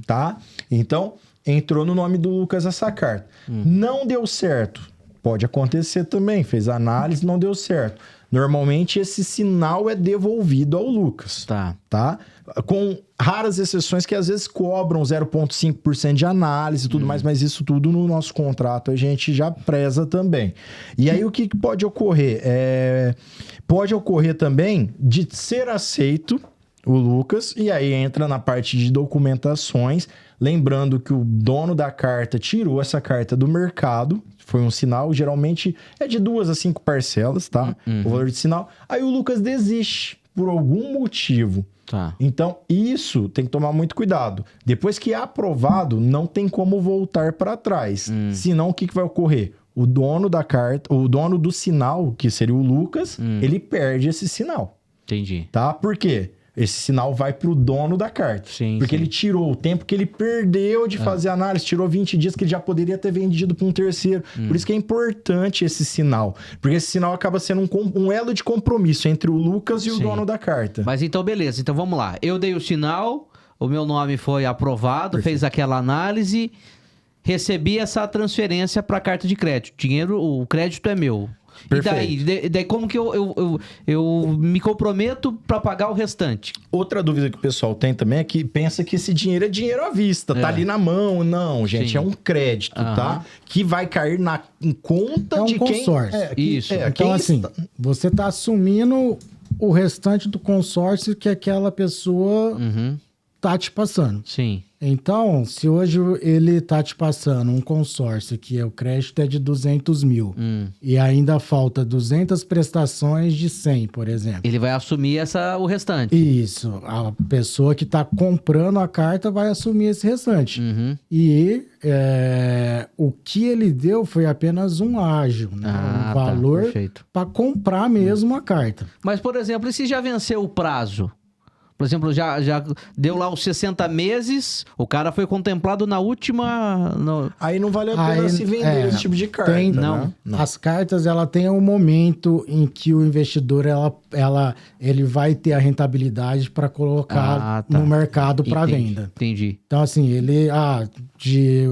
Tá? Então, entrou no nome do Lucas essa carta. Não deu certo. Pode acontecer também. Fez a análise, não deu certo. Normalmente, esse sinal é devolvido ao Lucas. Tá? Com raras exceções que às vezes cobram 0,5% de análise e tudo mais, mas isso tudo no nosso contrato a gente já preza também. E aí, o que pode ocorrer? Pode ocorrer também de ser aceito o Lucas, e aí entra na parte de documentações, lembrando que o dono da carta tirou essa carta do mercado, foi um sinal, geralmente é de 2 a 5 parcelas, tá? O valor de sinal. Aí o Lucas desiste por algum motivo. Então, isso tem que tomar muito cuidado. Depois que é aprovado, não tem como voltar para trás. Senão, o que vai ocorrer? O dono da carta, o dono do sinal, que seria o Lucas, ele perde esse sinal.
Entendi.
Tá? Por quê? Esse sinal vai para o dono da carta. Porque ele tirou o tempo que ele perdeu de fazer a análise. Tirou 20 dias que ele já poderia ter vendido para um terceiro. Por isso que é importante esse sinal. Porque esse sinal acaba sendo um elo de compromisso entre o Lucas e o dono da carta.
Mas então, beleza. Então, vamos lá. Eu dei o sinal, o meu nome foi aprovado, fez aquela análise, recebi essa transferência para a carta de crédito. O crédito é meu.
Perfeito.
E daí como que eu me comprometo para pagar o restante?
Outra dúvida que o pessoal tem também é que pensa que esse dinheiro é dinheiro à vista, tá ali na mão. Não, gente, é um crédito, tá? Que vai cair em conta de quem...
consórcio.
Isso.
Então, assim, você tá assumindo o restante do consórcio que aquela pessoa tá te passando.
Sim.
Então, se hoje ele tá te passando um consórcio que o crédito é de 200 mil e ainda falta 200 prestações de 100, por exemplo.
Ele vai assumir o restante.
Isso. A pessoa que tá comprando a carta vai assumir esse restante. E o que ele deu foi apenas um ágio, né? Um valor para comprar mesmo a carta.
Mas, por exemplo, e se já venceu o prazo? Por exemplo, já deu lá os 60 meses, o cara foi contemplado na última...
Aí não vale a pena se vender esse tipo de carta.
Não.
As cartas, ela tem um momento em que o investidor ele vai ter a rentabilidade para colocar no mercado para venda.
Entendi.
Então, assim, ele de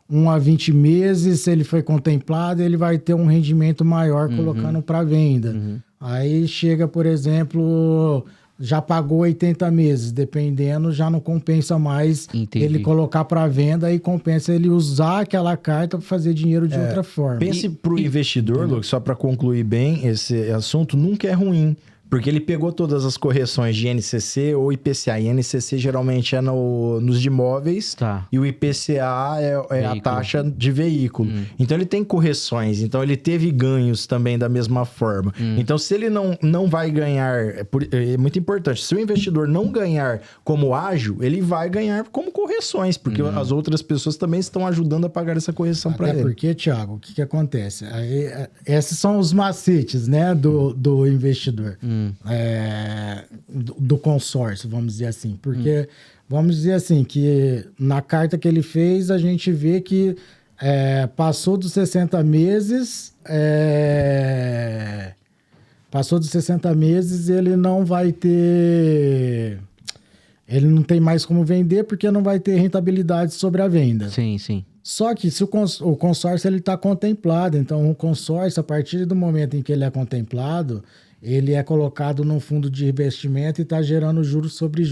1 a 20 meses, se ele foi contemplado, ele vai ter um rendimento maior colocando para venda. Aí chega, por exemplo... Já pagou 80 meses, dependendo, já não compensa mais ele colocar para venda e compensa ele usar aquela carta para fazer dinheiro de outra forma.
Pense para o investidor, Lucas, só para concluir bem esse assunto, nunca é ruim. Porque ele pegou todas as correções de INCC ou IPCA. E INCC geralmente é nos de imóveis e o IPCA é a taxa de veículo. Então ele tem correções, então ele teve ganhos também da mesma forma. Então se ele não vai ganhar, é muito importante, se o investidor não ganhar como ágio, ele vai ganhar como correções, porque as outras pessoas também estão ajudando a pagar essa correção para ele.
Até porque, Thiago, o que acontece? Esses são os macetes, né, do investidor. Do consórcio, vamos dizer assim. Porque, vamos dizer assim, que na carta que ele fez, a gente vê que passou dos 60 meses, ele não vai ter... Ele não tem mais como vender porque não vai ter rentabilidade sobre a venda.
Sim, sim.
Só que se o consórcio ele está contemplado, então o consórcio, a partir do momento em que ele é contemplado, ele é colocado num fundo de investimento e está gerando juros sobre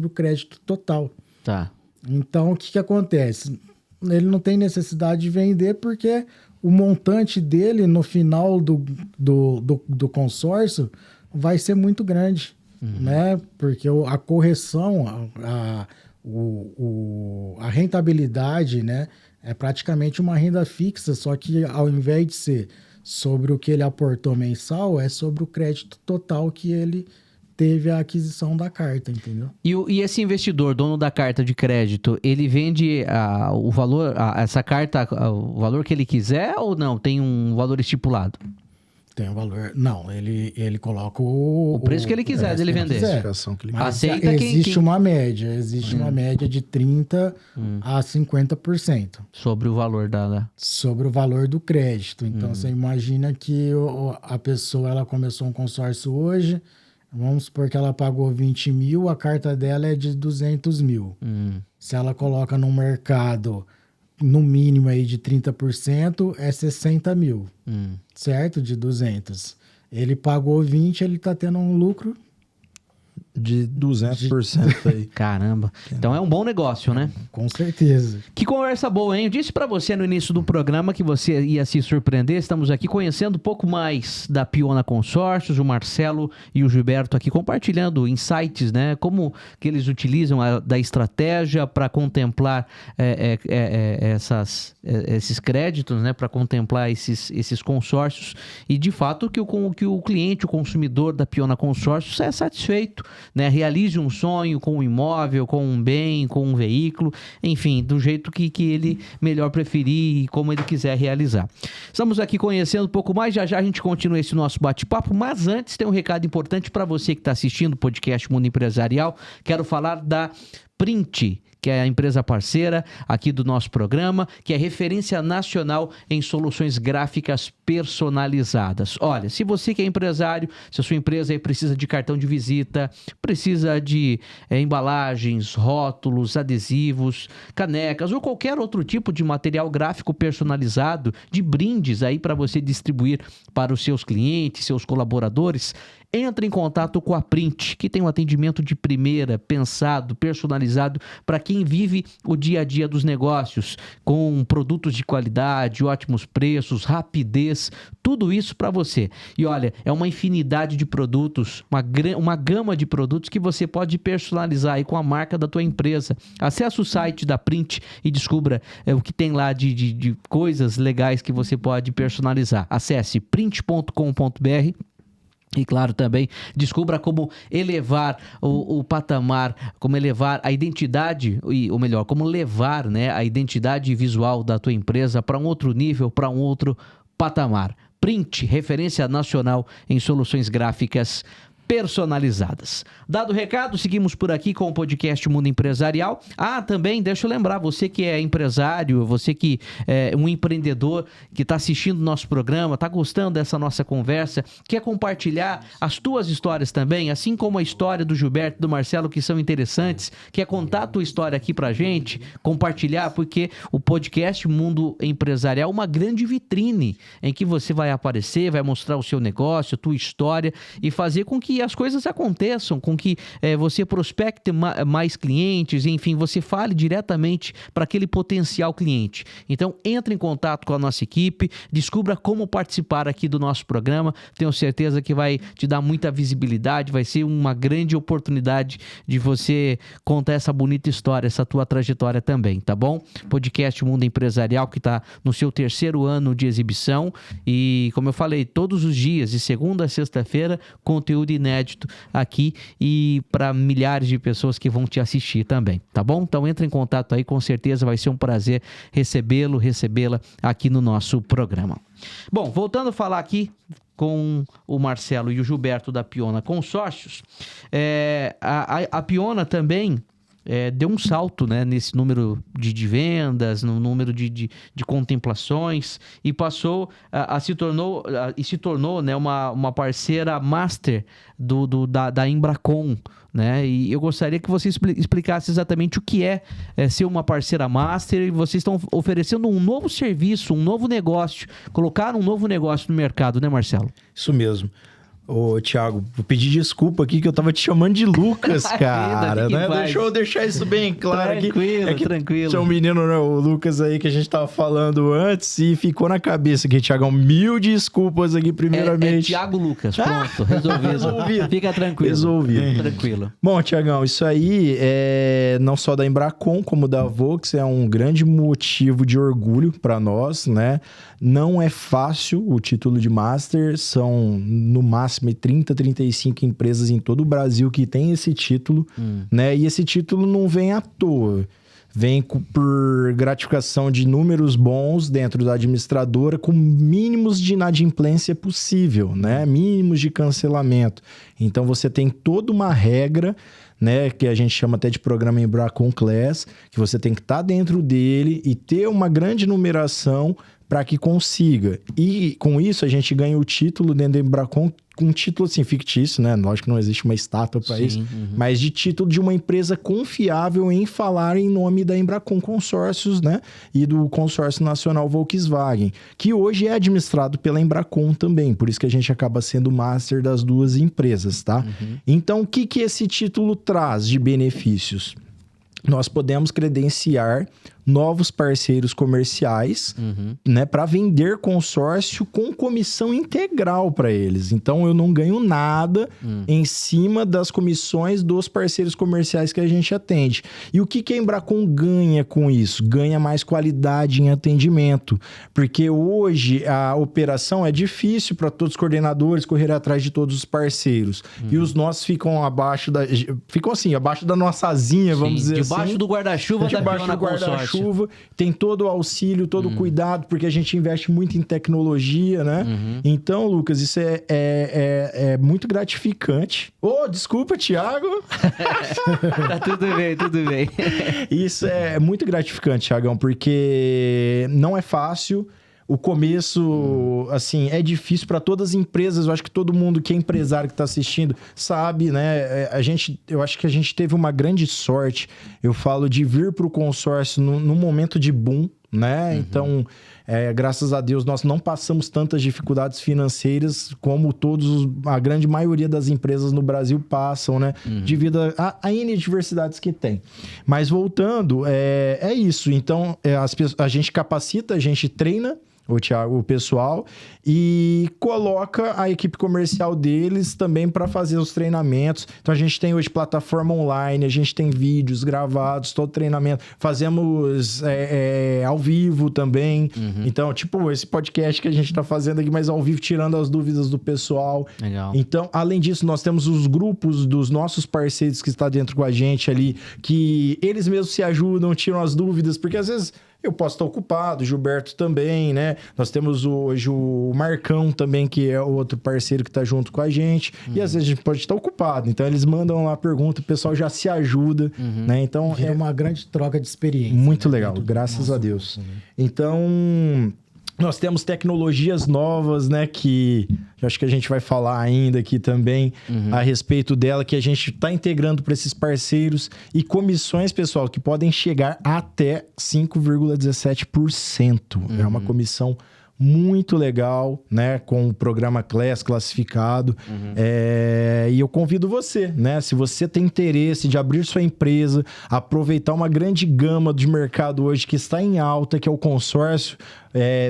o crédito total.
Tá.
Então, o que acontece? Ele não tem necessidade de vender porque o montante dele no final do consórcio vai ser muito grande, né? Porque a correção, a rentabilidade, né? É praticamente uma renda fixa, só que ao invés de ser sobre o que ele aportou mensal, é sobre o crédito total que ele teve a aquisição da carta, entendeu?
E esse investidor, dono da carta de crédito, ele vende o valor, essa carta, o valor que ele quiser ou não? Tem um valor estipulado?
Tem um valor... Não, ele coloca o
preço que ele quiser dele vender.
Aceita existe uma média. Existe uma média de 30% a 50%.
Sobre o valor
Sobre o valor do crédito. Então, você imagina que a pessoa ela começou um consórcio hoje, vamos supor que ela pagou 20 mil, a carta dela é de 200 mil. Se ela coloca no mercado... no mínimo aí de 30%, é 60 mil, certo? De 200. Ele pagou 20, ele tá tendo um lucro...
de 200% aí.
Caramba. Então é um bom negócio, né?
Com certeza.
Que conversa boa, hein? Eu disse pra você no início do programa que você ia se surpreender. Estamos aqui conhecendo um pouco mais da Piona Consórcios, o Marcelo e o Gilberto aqui compartilhando insights, né? Como que eles utilizam da estratégia para contemplar esses créditos, né? Para contemplar esses consórcios. E de fato que o cliente, o consumidor da Piona Consórcios é satisfeito, né? Realize um sonho com um imóvel, com um bem, com um veículo, enfim, do jeito que ele melhor preferir e como ele quiser realizar. Estamos aqui conhecendo um pouco mais, já a gente continua esse nosso bate-papo, mas antes tem um recado importante para você que está assistindo o podcast Mundo Empresarial. Quero falar da Print, que é a empresa parceira aqui do nosso programa, que é referência nacional em soluções gráficas personalizadas. Olha, se você que é empresário, se a sua empresa aí precisa de cartão de visita, precisa de embalagens, rótulos, adesivos, canecas ou qualquer outro tipo de material gráfico personalizado, de brindes aí para você distribuir para os seus clientes, seus colaboradores, entre em contato com a Print, que tem um atendimento de primeira, pensado, personalizado para quem vive o dia a dia dos negócios, com produtos de qualidade, ótimos preços, rapidez fez tudo isso para você. E olha, é uma infinidade de produtos, uma gama de produtos que você pode personalizar aí com a marca da tua empresa. Acesse o site da Print e descubra o que tem lá de coisas legais que você pode personalizar. Acesse print.com.br. E claro, também descubra como elevar o patamar, como elevar a identidade, ou melhor, como levar, né, a identidade visual da tua empresa para um outro nível, para um outro patamar. Print, referência nacional em soluções gráficas personalizadas. Dado o recado, seguimos por aqui com o podcast Mundo Empresarial. Também, deixa eu lembrar, você que é empresário, você que é um empreendedor que está assistindo o nosso programa, está gostando dessa nossa conversa, quer compartilhar as tuas histórias também, assim como a história do Gilberto e do Marcelo, que são interessantes, quer contar a tua história aqui pra gente, compartilhar, porque o podcast Mundo Empresarial é uma grande vitrine em que você vai aparecer, vai mostrar o seu negócio, a tua história e fazer com que as coisas aconteçam, com que você prospecte mais clientes, enfim, você fale diretamente para aquele potencial cliente. Então, entre em contato com a nossa equipe, descubra como participar aqui do nosso programa, tenho certeza que vai te dar muita visibilidade, vai ser uma grande oportunidade de você contar essa bonita história, essa tua trajetória também, tá bom? Podcast Mundo Empresarial que está no seu 3º ano de exibição e, como eu falei, todos os dias, de segunda a sexta-feira, conteúdo inédito aqui e para milhares de pessoas que vão te assistir também, tá bom? Então entra em contato aí, com certeza vai ser um prazer recebê-la aqui no nosso programa. Bom, voltando a falar aqui com o Marcelo e o Gilberto da Piona Consórcios, a Piona também deu um salto, né, nesse número de vendas, no número de contemplações e passou se tornou né, uma parceira master da Embracon, né? E eu gostaria que você explicasse exatamente o que é ser uma parceira master e vocês estão oferecendo um novo serviço, um novo negócio, colocaram um novo negócio no mercado, né, Marcelo?
Isso mesmo. Ô, Thiago, vou pedir desculpa aqui que eu tava te chamando de Lucas, cara, né? Deixa eu deixar isso bem claro aqui.
Tranquilo.
Tinha um menino, né, o Lucas aí, que a gente tava falando antes e ficou na cabeça aqui, Thiagão, 1000 desculpas aqui primeiramente.
Thiago Lucas, pronto, resolvido. Fica tranquilo.
Resolvido.
Tranquilo.
Bom, Thiagão, isso aí não só da Embracon, como da Vox, é um grande motivo de orgulho para nós, né? Não é fácil o título de Master, são no máximo 30, 35 empresas em todo o Brasil que tem esse título, né? E esse título não vem à toa. Vem por gratificação de números bons dentro da administradora, com mínimos de inadimplência possível, né? Mínimos de cancelamento. Então, você tem toda uma regra, né, que a gente chama até de programa Embracon Class, que você tem que estar dentro dele e ter uma grande numeração para que consiga. E com isso a gente ganha o título dentro do Embracon, um título assim fictício, né? Lógico que não existe uma estátua para isso, mas de título de uma empresa confiável em falar em nome da Embracon Consórcios, né? E do Consórcio Nacional Volkswagen, que hoje é administrado pela Embracon também, por isso que a gente acaba sendo master das duas empresas, tá? Então, o que esse título traz de benefícios? Nós podemos credenciar novos parceiros comerciais, né, para vender consórcio com comissão integral para eles. Então, eu não ganho nada em cima das comissões dos parceiros comerciais que a gente atende. E o que a Embracon ganha com isso? Ganha mais qualidade em atendimento, porque hoje a operação é difícil para todos os coordenadores correr atrás de todos os parceiros. E os nossos ficam abaixo da nossa asinha, vamos dizer assim.
Debaixo do guarda-chuva da Piona Consórcio.
Tem todo o auxílio, todo o cuidado, porque a gente investe muito em tecnologia, né? Então, Lucas, isso é muito gratificante. Desculpa, Thiago.
Tá tudo bem.
Isso é muito gratificante, Thiagão, porque não é fácil. O começo, assim, é difícil para todas as empresas. Eu acho que todo mundo que é empresário que está assistindo sabe, né? Eu acho que a gente teve uma grande sorte. Eu falo de vir para o consórcio num momento de boom, né? Então, graças a Deus, nós não passamos tantas dificuldades financeiras como a grande maioria das empresas no Brasil passam, né? Devido a N diversidades que tem. Mas voltando, é isso. Então, a gente capacita, a gente treina o Thiago, o pessoal, e coloca a equipe comercial deles também para fazer os treinamentos. Então a gente tem hoje plataforma online, a gente tem vídeos gravados, todo treinamento. Fazemos ao vivo também. Então, tipo, esse podcast que a gente tá fazendo aqui, mas ao vivo, tirando as dúvidas do pessoal.
Legal.
Então, além disso, nós temos os grupos dos nossos parceiros que estão dentro com a gente ali, que eles mesmos se ajudam, tiram as dúvidas, porque às vezes eu posso estar ocupado, o Gilberto também, né? Nós temos hoje o Marcão também, que é o outro parceiro que tá junto com a gente, e às vezes a gente pode estar ocupado. Então, eles mandam lá a pergunta, o pessoal já se ajuda, né? Então,
É uma grande troca de experiência.
muito
né?
legal,
Dentro do
graças
nosso
a Deus.
grupo, né?
Então, nós temos tecnologias novas, né, que eu acho que a gente vai falar ainda aqui também a respeito dela, que a gente está integrando para esses parceiros, e comissões, pessoal, que podem chegar até 5,17%. É uma comissão muito legal, né? Com o programa Class classificado. E eu convido você, né? Se você tem interesse de abrir sua empresa, aproveitar uma grande gama de mercado hoje que está em alta, que é o consórcio,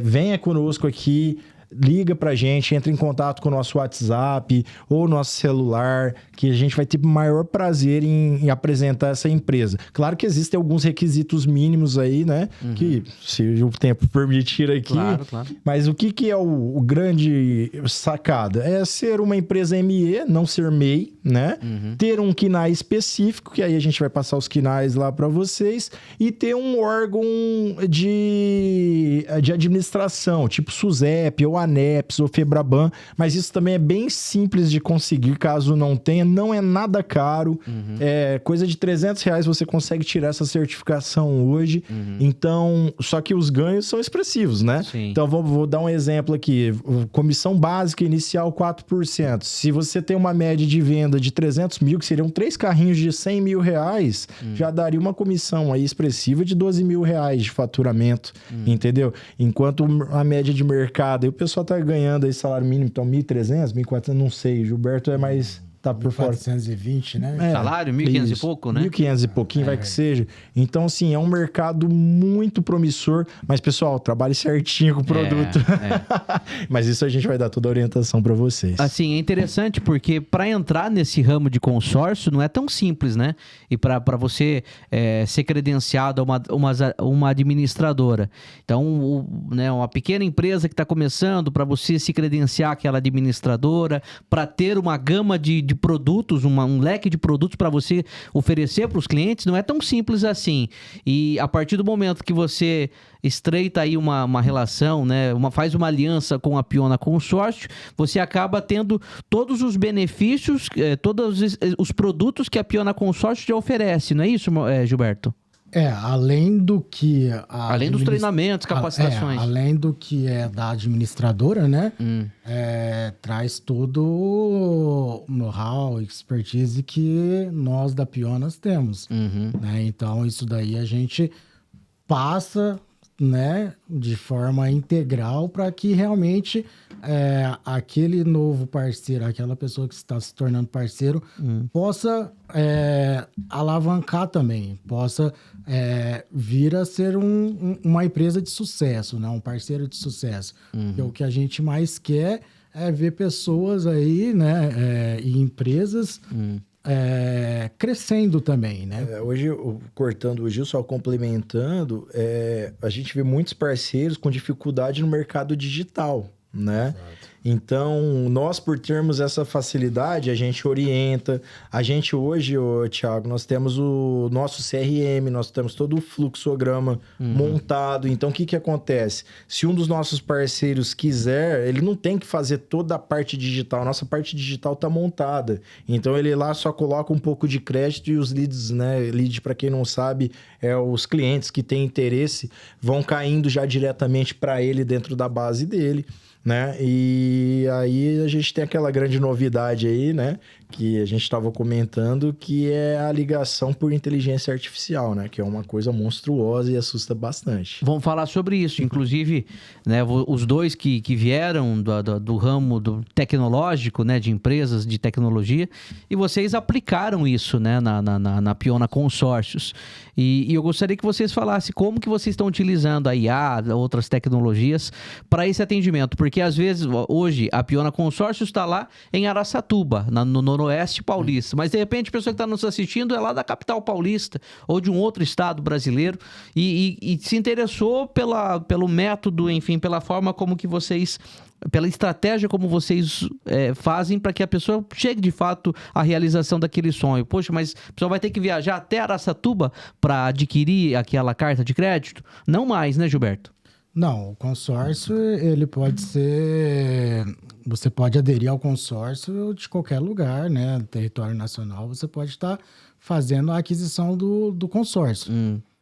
venha conosco aqui. Liga pra gente, entra em contato com o nosso WhatsApp ou nosso celular, que a gente vai ter o maior prazer em apresentar essa empresa. Claro que existem alguns requisitos mínimos aí, né? Que, se o tempo permitir aqui.
Claro.
Mas o que é o grande sacada? É ser uma empresa ME, não ser MEI, né? Ter um KNAI específico, que aí a gente vai passar os KNAIs lá para vocês, e ter um órgão de administração, tipo SUSEP ou ANEPS ou FEBRABAN, mas isso também é bem simples de conseguir, caso não tenha, não é nada caro, é coisa de R$300 você consegue tirar essa certificação hoje, então, só que os ganhos são expressivos, né?
Sim.
Então, vou dar um exemplo aqui, comissão básica inicial 4%, se você tem uma média de venda de 300 mil, que seriam 3 carrinhos de R$100 mil, já daria uma comissão aí expressiva de R$12 mil de faturamento, entendeu? Enquanto a média de mercado, aí o pessoal tá ganhando aí salário mínimo, então 1.300, 1.400, não sei. Gilberto é mais... tá por fora.
420, né?
Salário, 1.500 e pouco, né?
1.500 e pouquinho, vai que seja. Então, assim, é um mercado muito promissor. Mas, pessoal, trabalhe certinho com o produto. Mas isso a gente vai dar toda a orientação para vocês.
Assim, é interessante porque para entrar nesse ramo de consórcio não é tão simples, né? E para você ser credenciado a uma administradora. Então, né, uma pequena empresa que está começando, para você se credenciar aquela administradora, para ter uma gama de produtos, um leque de produtos para você oferecer para os clientes, não é tão simples assim. E a partir do momento que você estreita aí uma relação, né, faz uma aliança com a Piona Consórcio, você acaba tendo todos os benefícios, todos os produtos que a Piona Consórcio já oferece, não é isso, Gilberto?
Além do que...
Além dos treinamentos, capacitações.
Além do que é da administradora, né? Traz todo o know-how, expertise que nós da Pionas temos. Né? Então, isso daí a gente passa, né, de forma integral para que realmente aquele novo parceiro, aquela pessoa que está se tornando parceiro, possa alavancar também, possa vir a ser uma empresa de sucesso, né, um parceiro de sucesso. Porque o que a gente mais quer é ver pessoas aí, né, e empresas crescendo também, né?
Hoje, cortando o Gil, só complementando, a gente vê muitos parceiros com dificuldade no mercado digital, né? Exato. Então, nós, por termos essa facilidade, a gente orienta. A gente hoje, Thiago, nós temos o nosso CRM, nós temos todo o fluxograma montado. Então, o que acontece? Se um dos nossos parceiros quiser, ele não tem que fazer toda a parte digital. A nossa parte digital está montada. Então, ele lá só coloca um pouco de crédito e os leads, né? Lead, para quem não sabe, os clientes que têm interesse vão caindo já diretamente para ele dentro da base dele, né? E E aí a gente tem aquela grande novidade aí, né? Que a gente estava comentando, que é a ligação por inteligência artificial, né? Que é uma coisa monstruosa e assusta bastante.
Vamos falar sobre isso. Inclusive, né, os dois que vieram do ramo do tecnológico, né, de empresas de tecnologia, e vocês aplicaram isso, né, na Piona Consórcios. E eu gostaria que vocês falassem como que vocês estão utilizando a IA, outras tecnologias, para esse atendimento. Porque, às vezes, hoje, a Piona Consórcios está lá em Araçatuba, no Noroeste Paulista. Mas, de repente, a pessoa que está nos assistindo é lá da capital paulista ou de um outro estado brasileiro e se interessou pelo método, enfim, pela forma como que vocês... pela estratégia como vocês fazem para que a pessoa chegue de fato à realização daquele sonho. Poxa, mas a pessoa vai ter que viajar até Araçatuba para adquirir aquela carta de crédito? Não mais, né, Gilberto?
Não, o consórcio, ele pode ser... Você pode aderir ao consórcio de qualquer lugar, né? No território nacional, você pode estar fazendo a aquisição do consórcio.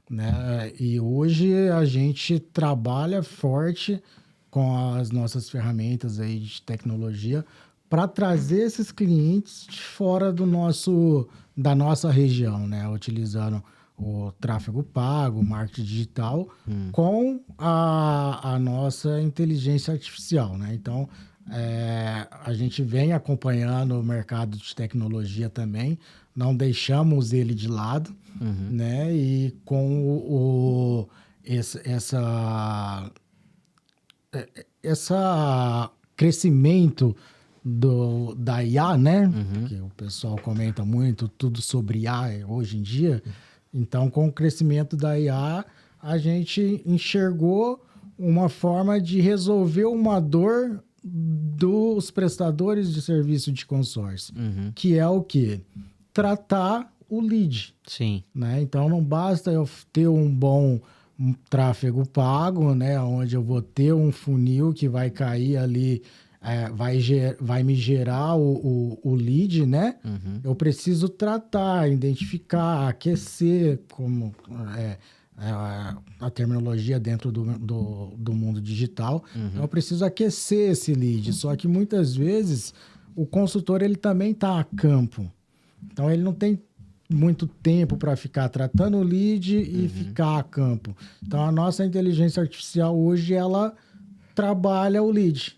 Né? E hoje a gente trabalha forte com as nossas ferramentas aí de tecnologia para trazer esses clientes de fora da nossa região, né? Utilizando o tráfego pago, o marketing digital, com a nossa inteligência artificial, né? Então, a gente vem acompanhando o mercado de tecnologia também, não deixamos ele de lado, né? E com essa crescimento da IA, né? Que o pessoal comenta muito, tudo sobre IA hoje em dia. Então, com o crescimento da IA, a gente enxergou uma forma de resolver uma dor dos prestadores de serviço de consórcio, que é o quê? Tratar o lead.
Sim.
Né? Então, não basta eu ter um bom tráfego pago, né? Onde eu vou ter um funil que vai cair ali, vai me gerar o lead, né? Eu preciso tratar, identificar, aquecer, como a terminologia dentro do mundo digital. Então, eu preciso aquecer esse lead. Só que muitas vezes o consultor ele também está a campo. Então, ele não tem muito tempo para ficar tratando o lead e ficar a campo. Então, a nossa inteligência artificial hoje, ela trabalha o lead.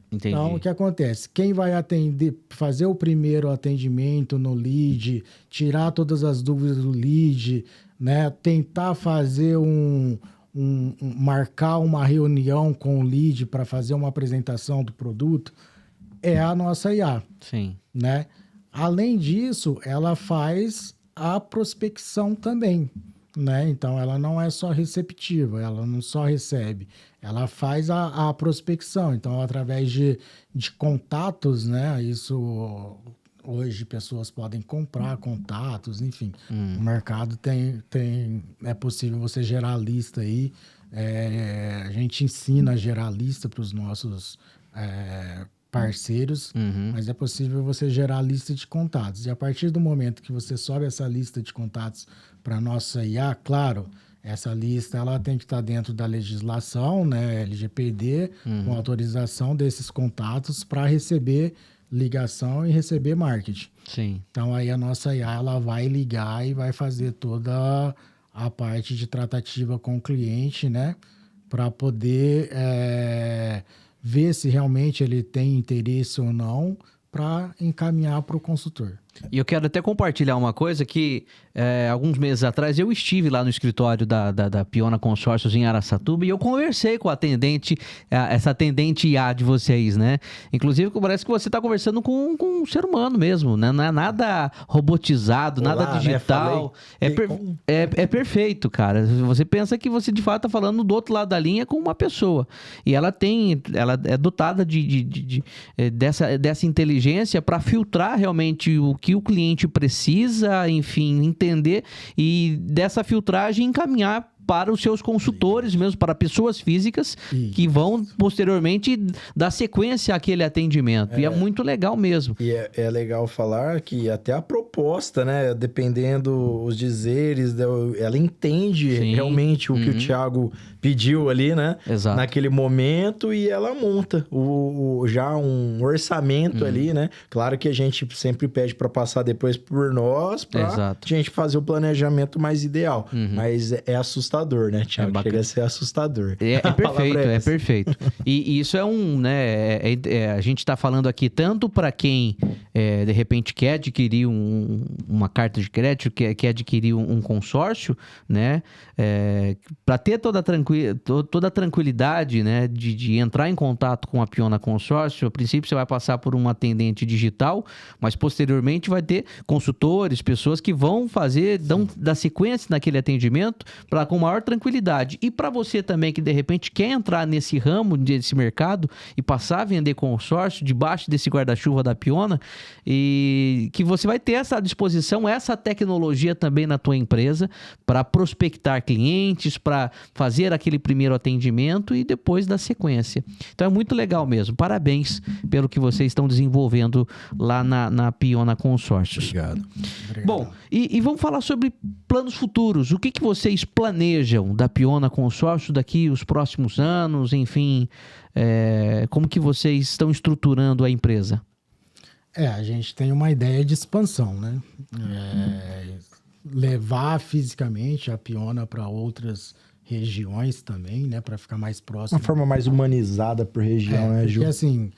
Entendi.
Então, o que acontece? Quem vai atender, fazer o primeiro atendimento no lead, tirar todas as dúvidas do lead, né? Tentar fazer marcar uma reunião com o lead para fazer uma apresentação do produto, é a nossa IA.
Sim.
Né? Além disso, ela faz a prospecção também, né? Então, ela não é só receptiva, ela não só recebe, ela faz a prospecção. Então, através de contatos, né? Isso, hoje, pessoas podem comprar contatos, enfim. O mercado é possível você gerar lista aí. A gente ensina a gerar lista para os nossos parceiros, mas é possível você gerar lista de contatos. E a partir do momento que você sobe essa lista de contatos para a nossa IA, claro, essa lista ela tem que estar dentro da legislação, né, LGPD, com autorização desses contatos para receber ligação e receber marketing.
Sim.
Então aí a nossa IA ela vai ligar e vai fazer toda a parte de tratativa com o cliente, né, para poder ver se realmente ele tem interesse ou não para encaminhar para o consultor.
E eu quero até compartilhar uma coisa que alguns meses atrás eu estive lá no escritório da Piona Consórcios em Araçatuba e eu conversei com a atendente, essa atendente IA de vocês, né? Inclusive parece que você está conversando com um ser humano mesmo, né? Não é nada robotizado,
Olá,
nada digital.
Né?
É perfeito, cara. Você pensa que você de fato está falando do outro lado da linha com uma pessoa. E ela é dotada dessa inteligência para filtrar realmente o que o cliente precisa, enfim, entender e dessa filtragem encaminhar para os seus consultores mesmo, para pessoas físicas que vão posteriormente dar sequência àquele atendimento. E é muito legal mesmo.
E é legal falar que até a proposta, né? Dependendo os dizeres, ela entende realmente o que o Thiago pediu ali, né?
Exato.
Naquele momento, e ela monta já um orçamento ali, né? Claro que a gente sempre pede para passar depois por nós, pra gente fazer o planejamento mais ideal. Mas é assustador, né, Thiago? Chega a ser assustador.
É perfeito, é perfeito. E isso é né? A gente está falando aqui tanto para quem, de repente, quer adquirir uma carta de crédito, quer adquirir um consórcio, né? Para ter toda a tranquilidade, né? De entrar em contato com a Piona Consórcio. A princípio, você vai passar por um atendente digital, mas posteriormente vai ter consultores, pessoas que vão dar sequência naquele atendimento com maior tranquilidade. E para você também que de repente quer entrar nesse ramo, desse mercado e passar a vender consórcio debaixo desse guarda-chuva da Piona, e que você vai ter essa disposição, essa tecnologia também na tua empresa para prospectar clientes, para fazer aquele primeiro atendimento e depois dar sequência. Então é muito legal mesmo. Parabéns pelo que vocês estão desenvolvendo lá na Piona Consórcios.
Obrigado.
Bom, e vamos falar sobre planos futuros. O que vocês planejam da Piona Consórcio daqui os próximos anos? Enfim, como que vocês estão estruturando a empresa?
A gente tem uma ideia de expansão, né? Levar fisicamente a Piona para outras regiões também, né? Para ficar mais próximo.
Uma forma mais humanizada por região, né, Ju?
Porque assim,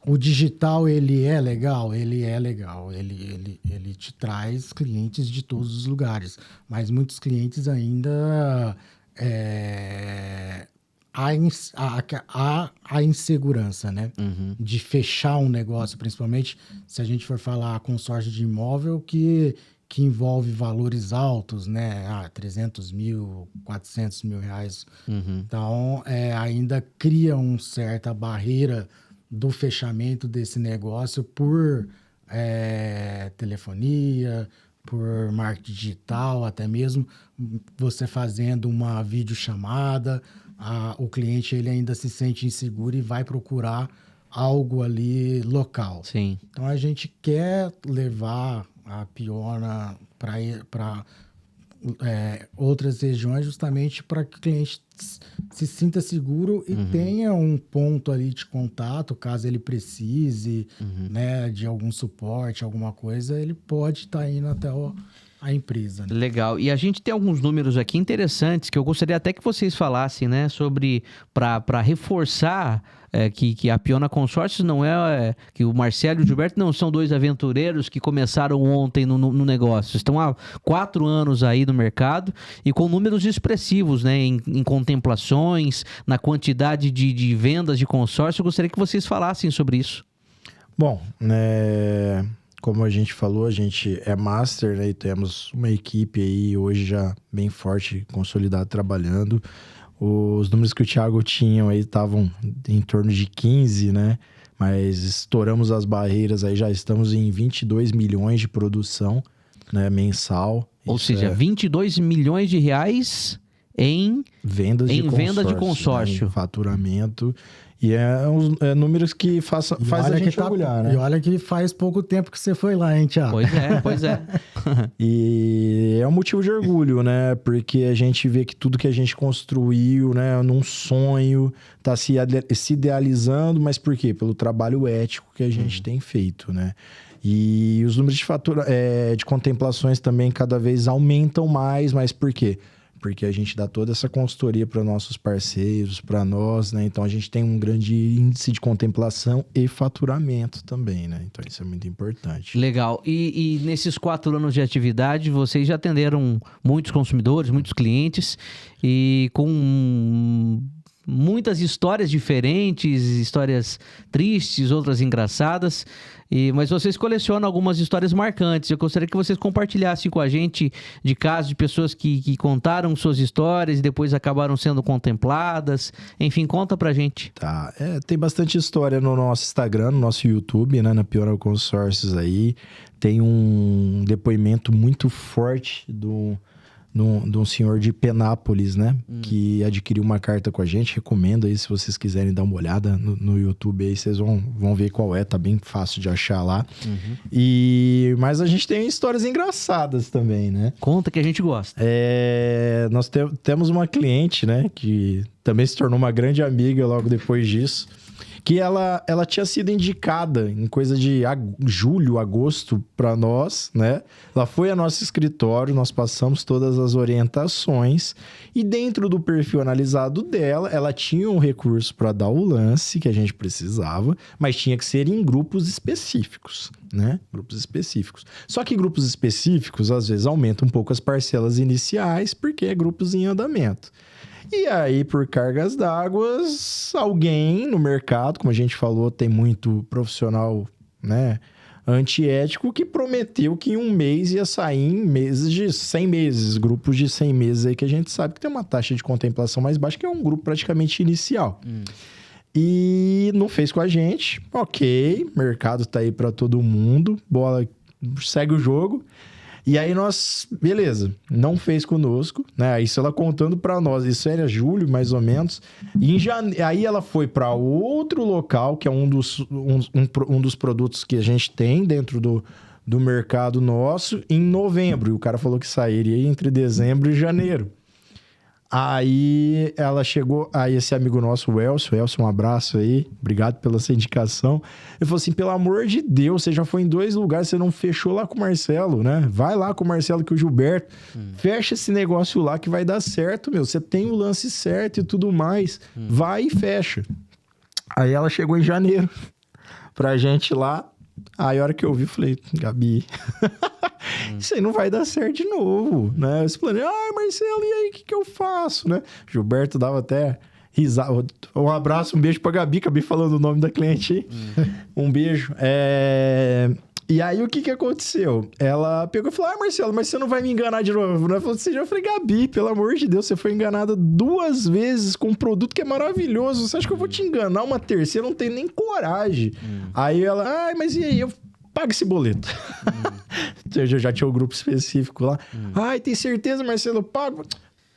o digital, ele é legal? Ele é legal. Ele te traz clientes de todos os lugares. Mas muitos clientes ainda... há a insegurança, né? De fechar um negócio, principalmente se a gente for falar consórcio de imóvel que envolve valores altos, né? 300 mil, 400 mil reais. Então, ainda cria uma certa barreira do fechamento desse negócio por telefonia, por marketing digital, até mesmo você fazendo uma videochamada, o cliente ele ainda se sente inseguro e vai procurar algo ali local.
Sim.
Então a gente quer levar a Piona para outras regiões justamente para que o cliente se sinta seguro e tenha um ponto ali de contato, caso ele precise, né, de algum suporte, alguma coisa, ele pode estar indo até a empresa. Né?
Legal. E a gente tem alguns números aqui interessantes que eu gostaria até que vocês falassem, né, sobre para reforçar que a Piona Consórcios não que o Marcelo e o Gilberto não são dois aventureiros que começaram ontem no negócio. Estão há 4 anos aí no mercado e com números expressivos, né, em contemplações, na quantidade de vendas de consórcio. Eu gostaria que vocês falassem sobre isso.
Bom, como a gente falou, a gente é master, né, e temos uma equipe aí hoje já bem forte, consolidada, trabalhando. Os números que o Thiago tinha aí estavam em torno de 15, né? Mas estouramos as barreiras aí, já estamos em 22 milhões de produção, né, mensal.
Ou seja, 22 milhões de reais em
vendas de consórcio. Né, em faturamento. E números que faz a gente orgulhar, né?
E olha que faz pouco tempo que você foi lá, hein, Thiago?
Pois é.
E é um motivo de orgulho, né? Porque a gente vê que tudo que a gente construiu, né, num sonho, tá se idealizando, mas por quê? Pelo trabalho ético que a gente tem feito, né? E os números de contemplações também cada vez aumentam mais, mas por quê? Porque a gente dá toda essa consultoria para nossos parceiros, para nós, né? Então a gente tem um grande índice de contemplação e faturamento também, né? Então isso é muito importante.
Legal. E nesses 4 anos de atividade, vocês já atenderam muitos consumidores, muitos clientes e com muitas histórias diferentes, histórias tristes, outras engraçadas, mas vocês colecionam algumas histórias marcantes. Eu gostaria que vocês compartilhassem com a gente de casos de pessoas que contaram suas histórias e depois acabaram sendo contempladas. Enfim, conta pra gente.
Tá, tem bastante história no nosso Instagram, no nosso YouTube, né, na Piona Consórcios aí. tem um depoimento muito forte de um senhor de Penápolis, né? Que adquiriu uma carta com a gente. Recomendo aí, se vocês quiserem dar uma olhada no YouTube aí, vocês vão ver qual é. Tá bem fácil de achar lá. Mas a gente tem histórias engraçadas também, né?
Conta que a gente gosta.
Nós temos uma cliente, né? Que também se tornou uma grande amiga logo depois disso. Que ela tinha sido indicada em coisa de julho, agosto para nós, né? Ela foi ao nosso escritório, nós passamos todas as orientações e dentro do perfil analisado dela, ela tinha um recurso para dar o lance que a gente precisava, mas tinha que ser em grupos específicos, né? Grupos específicos. Só que grupos específicos, às vezes, aumentam um pouco as parcelas iniciais porque é grupos em andamento. E aí, por cargas d'água, alguém no mercado, como a gente falou, tem muito profissional, né, antiético, que prometeu que em um mês ia sair em meses de 100 meses, grupos de 100 meses aí que a gente sabe que tem uma taxa de contemplação mais baixa, que é um grupo praticamente inicial. E não fez com a gente, ok, mercado tá aí para todo mundo, bola, segue o jogo. E aí beleza, não fez conosco, né? Isso ela contando pra nós, isso era julho, mais ou menos. E aí ela foi pra outro local, que é um dos produtos que a gente tem dentro do mercado nosso, em novembro. E o cara falou que sairia entre dezembro e janeiro. Aí ela chegou, aí esse amigo nosso, o Elcio, um abraço aí, obrigado pela sua indicação. Ele falou assim, pelo amor de Deus, você já foi em 2 lugares, você não fechou lá com o Marcelo, né? Vai lá com o Marcelo que o Gilberto, fecha esse negócio lá que vai dar certo, meu. Você tem o lance certo e tudo mais, vai e fecha. Aí ela chegou em janeiro pra gente lá, aí a hora que eu vi, falei, Gabi... Isso aí não vai dar certo de novo, né? Eu planei, Marcelo, e aí, o que eu faço, né? Gilberto dava até risada. Um abraço, um beijo pra Gabi, acabei falando o nome da cliente aí. Um beijo. E aí, o que aconteceu? Ela pegou e falou, Marcelo, mas você não vai me enganar de novo, né? Eu falei, Gabi, pelo amor de Deus, você foi enganada 2 vezes com um produto que é maravilhoso. Você acha que eu vou te enganar uma terceira? Eu não tenho nem coragem. Aí ela, mas e aí? Paga esse boleto. Eu já tinha um grupo específico lá. Tem certeza, Marcelo?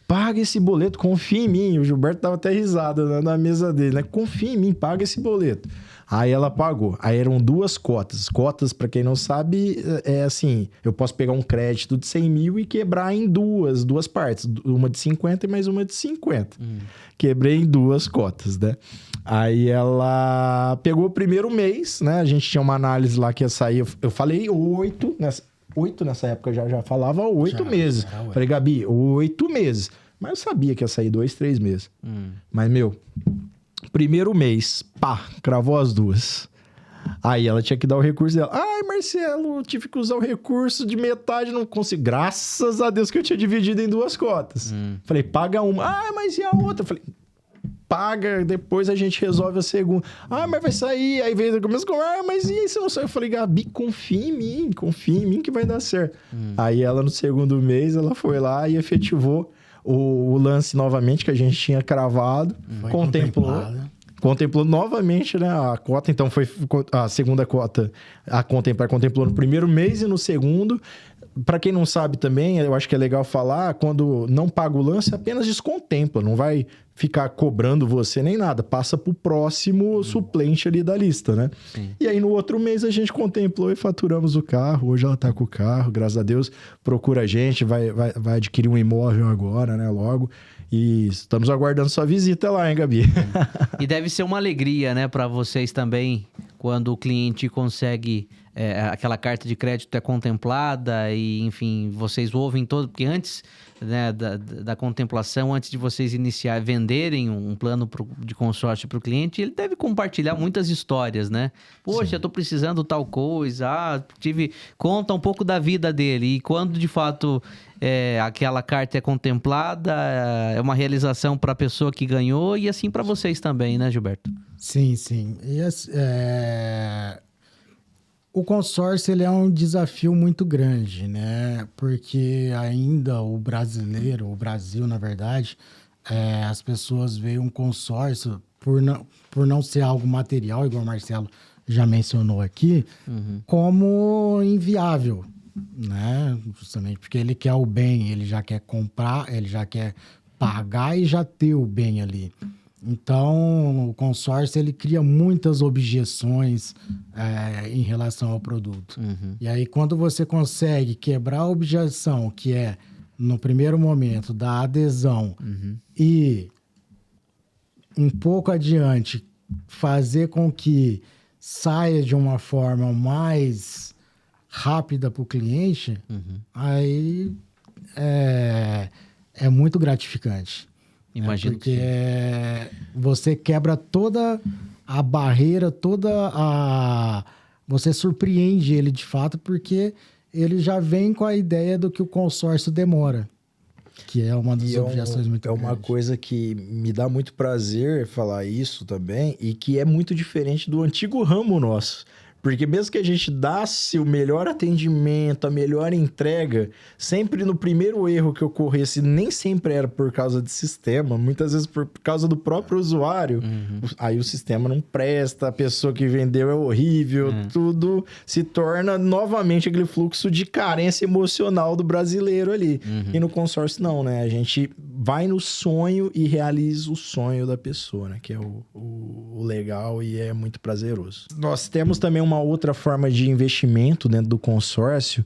Paga esse boleto, confia em mim. O Gilberto dava até risada na mesa dele, né? Confia em mim, paga esse boleto. Aí ela pagou. Aí eram 2 cotas. Cotas, pra quem não sabe, é assim, eu posso pegar um crédito de 100 mil e quebrar em duas partes. Uma de 50 e mais uma de 50. Quebrei em 2 cotas, né? Aí ela pegou o primeiro mês, né? A gente tinha uma análise lá que ia sair. Eu falei 8 nessa época, já falava 8 meses. Falei, Gabi, 8 meses. Mas eu sabia que ia sair 2, 3 meses. Mas, meu, primeiro mês, cravou as 2. Aí ela tinha que dar o recurso dela. Marcelo, tive que usar o recurso de metade, não consigo. Graças a Deus que eu tinha dividido em 2 cotas. Falei, paga uma. Mas e a outra? Falei, paga, depois a gente resolve a segunda. Mas vai sair. Aí veio o começo com, mas e aí se não sai? Eu falei, Gabi, confia em mim que vai dar certo. Aí ela, no segundo mês, ela foi lá e efetivou o lance novamente que a gente tinha cravado. Contemplou novamente, né, a cota. Então, foi a segunda cota a contemplar. Contemplou no primeiro mês e no segundo. Para quem não sabe também, eu acho que é legal falar, quando não paga o lance, apenas descontempla. Não vai ficar cobrando você nem nada. Passa pro próximo suplente ali da lista, né? Sim. E aí, no outro mês, a gente contemplou e faturamos o carro. Hoje ela tá com o carro, graças a Deus. Procura a gente, vai adquirir um imóvel agora, né, logo. E estamos aguardando sua visita lá, hein, Gabi?
E deve ser uma alegria, né, para vocês também, quando o cliente consegue... aquela carta de crédito é contemplada e, enfim, vocês ouvem todo... Porque antes, né, da contemplação, antes de vocês venderem um plano de consórcio para o cliente, ele deve compartilhar muitas histórias, né? Poxa, eu tô precisando tal coisa, conta um pouco da vida dele. E quando, de fato, aquela carta é contemplada, é uma realização para a pessoa que ganhou e assim para vocês também, né, Gilberto?
Sim. E o consórcio, ele é um desafio muito grande, né? Porque ainda o Brasil, na verdade, as pessoas veem um consórcio por não ser algo material, igual o Marcelo já mencionou aqui, como inviável, né? Justamente porque ele quer o bem, ele já quer comprar, ele já quer pagar e já ter o bem ali. Então, o consórcio, ele cria muitas objeções em relação ao produto. E aí, quando você consegue quebrar a objeção, que é, no primeiro momento, da adesão e, um pouco adiante, fazer com que saia de uma forma mais rápida para o cliente, aí é muito gratificante.
Imagino
Porque você quebra toda a barreira, você surpreende ele de fato, porque ele já vem com a ideia do que o consórcio demora. Que é uma das objeções muito grandes.
É uma coisa que me dá muito prazer falar isso também, e que é muito diferente do antigo ramo nosso. Porque mesmo que a gente desse o melhor atendimento, a melhor entrega, sempre no primeiro erro que ocorresse, nem sempre era por causa de sistema, muitas vezes por causa do próprio usuário. Aí o sistema não presta, a pessoa que vendeu é horrível, tudo se torna novamente aquele fluxo de carência emocional do brasileiro ali. E no consórcio não, né? A gente vai no sonho e realiza o sonho da pessoa, né? Que é o legal e é muito prazeroso. Nós temos também uma outra forma de investimento dentro do consórcio,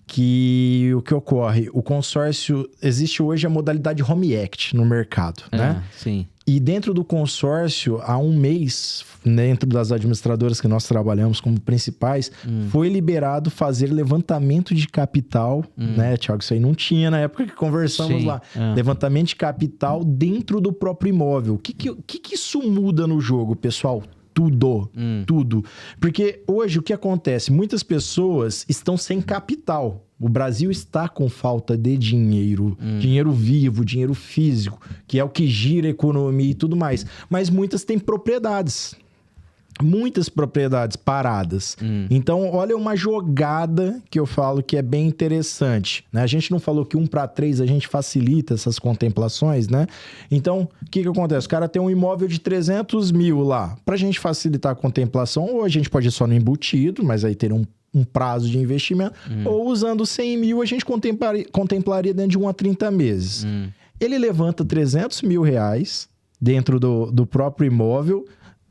que o que ocorre? O consórcio, existe hoje a modalidade Home Act no mercado, né?
Sim.
E dentro do consórcio, há um mês, dentro das administradoras que nós trabalhamos como principais, foi liberado fazer levantamento de capital, né, Thiago? Isso aí não tinha na época que conversamos lá. Levantamento de capital dentro do próprio imóvel. O que isso muda no jogo, pessoal? Tudo. Porque hoje o que acontece? Muitas pessoas estão sem capital. O Brasil está com falta de dinheiro. Dinheiro vivo, dinheiro físico, que é o que gira a economia e tudo mais. Mas muitas têm propriedades. Muitas propriedades paradas. Então, olha uma jogada que eu falo que é bem interessante, né? A gente não falou que 1 para 3 a gente facilita essas contemplações, né? Então, o que acontece? O cara tem um imóvel de 300 mil lá. Pra gente facilitar a contemplação, ou a gente pode ir só no embutido, mas aí teria um prazo de investimento, ou usando 100 mil, a gente contemplaria dentro de 1 a 30 meses. Ele levanta 300 mil reais dentro do próprio imóvel.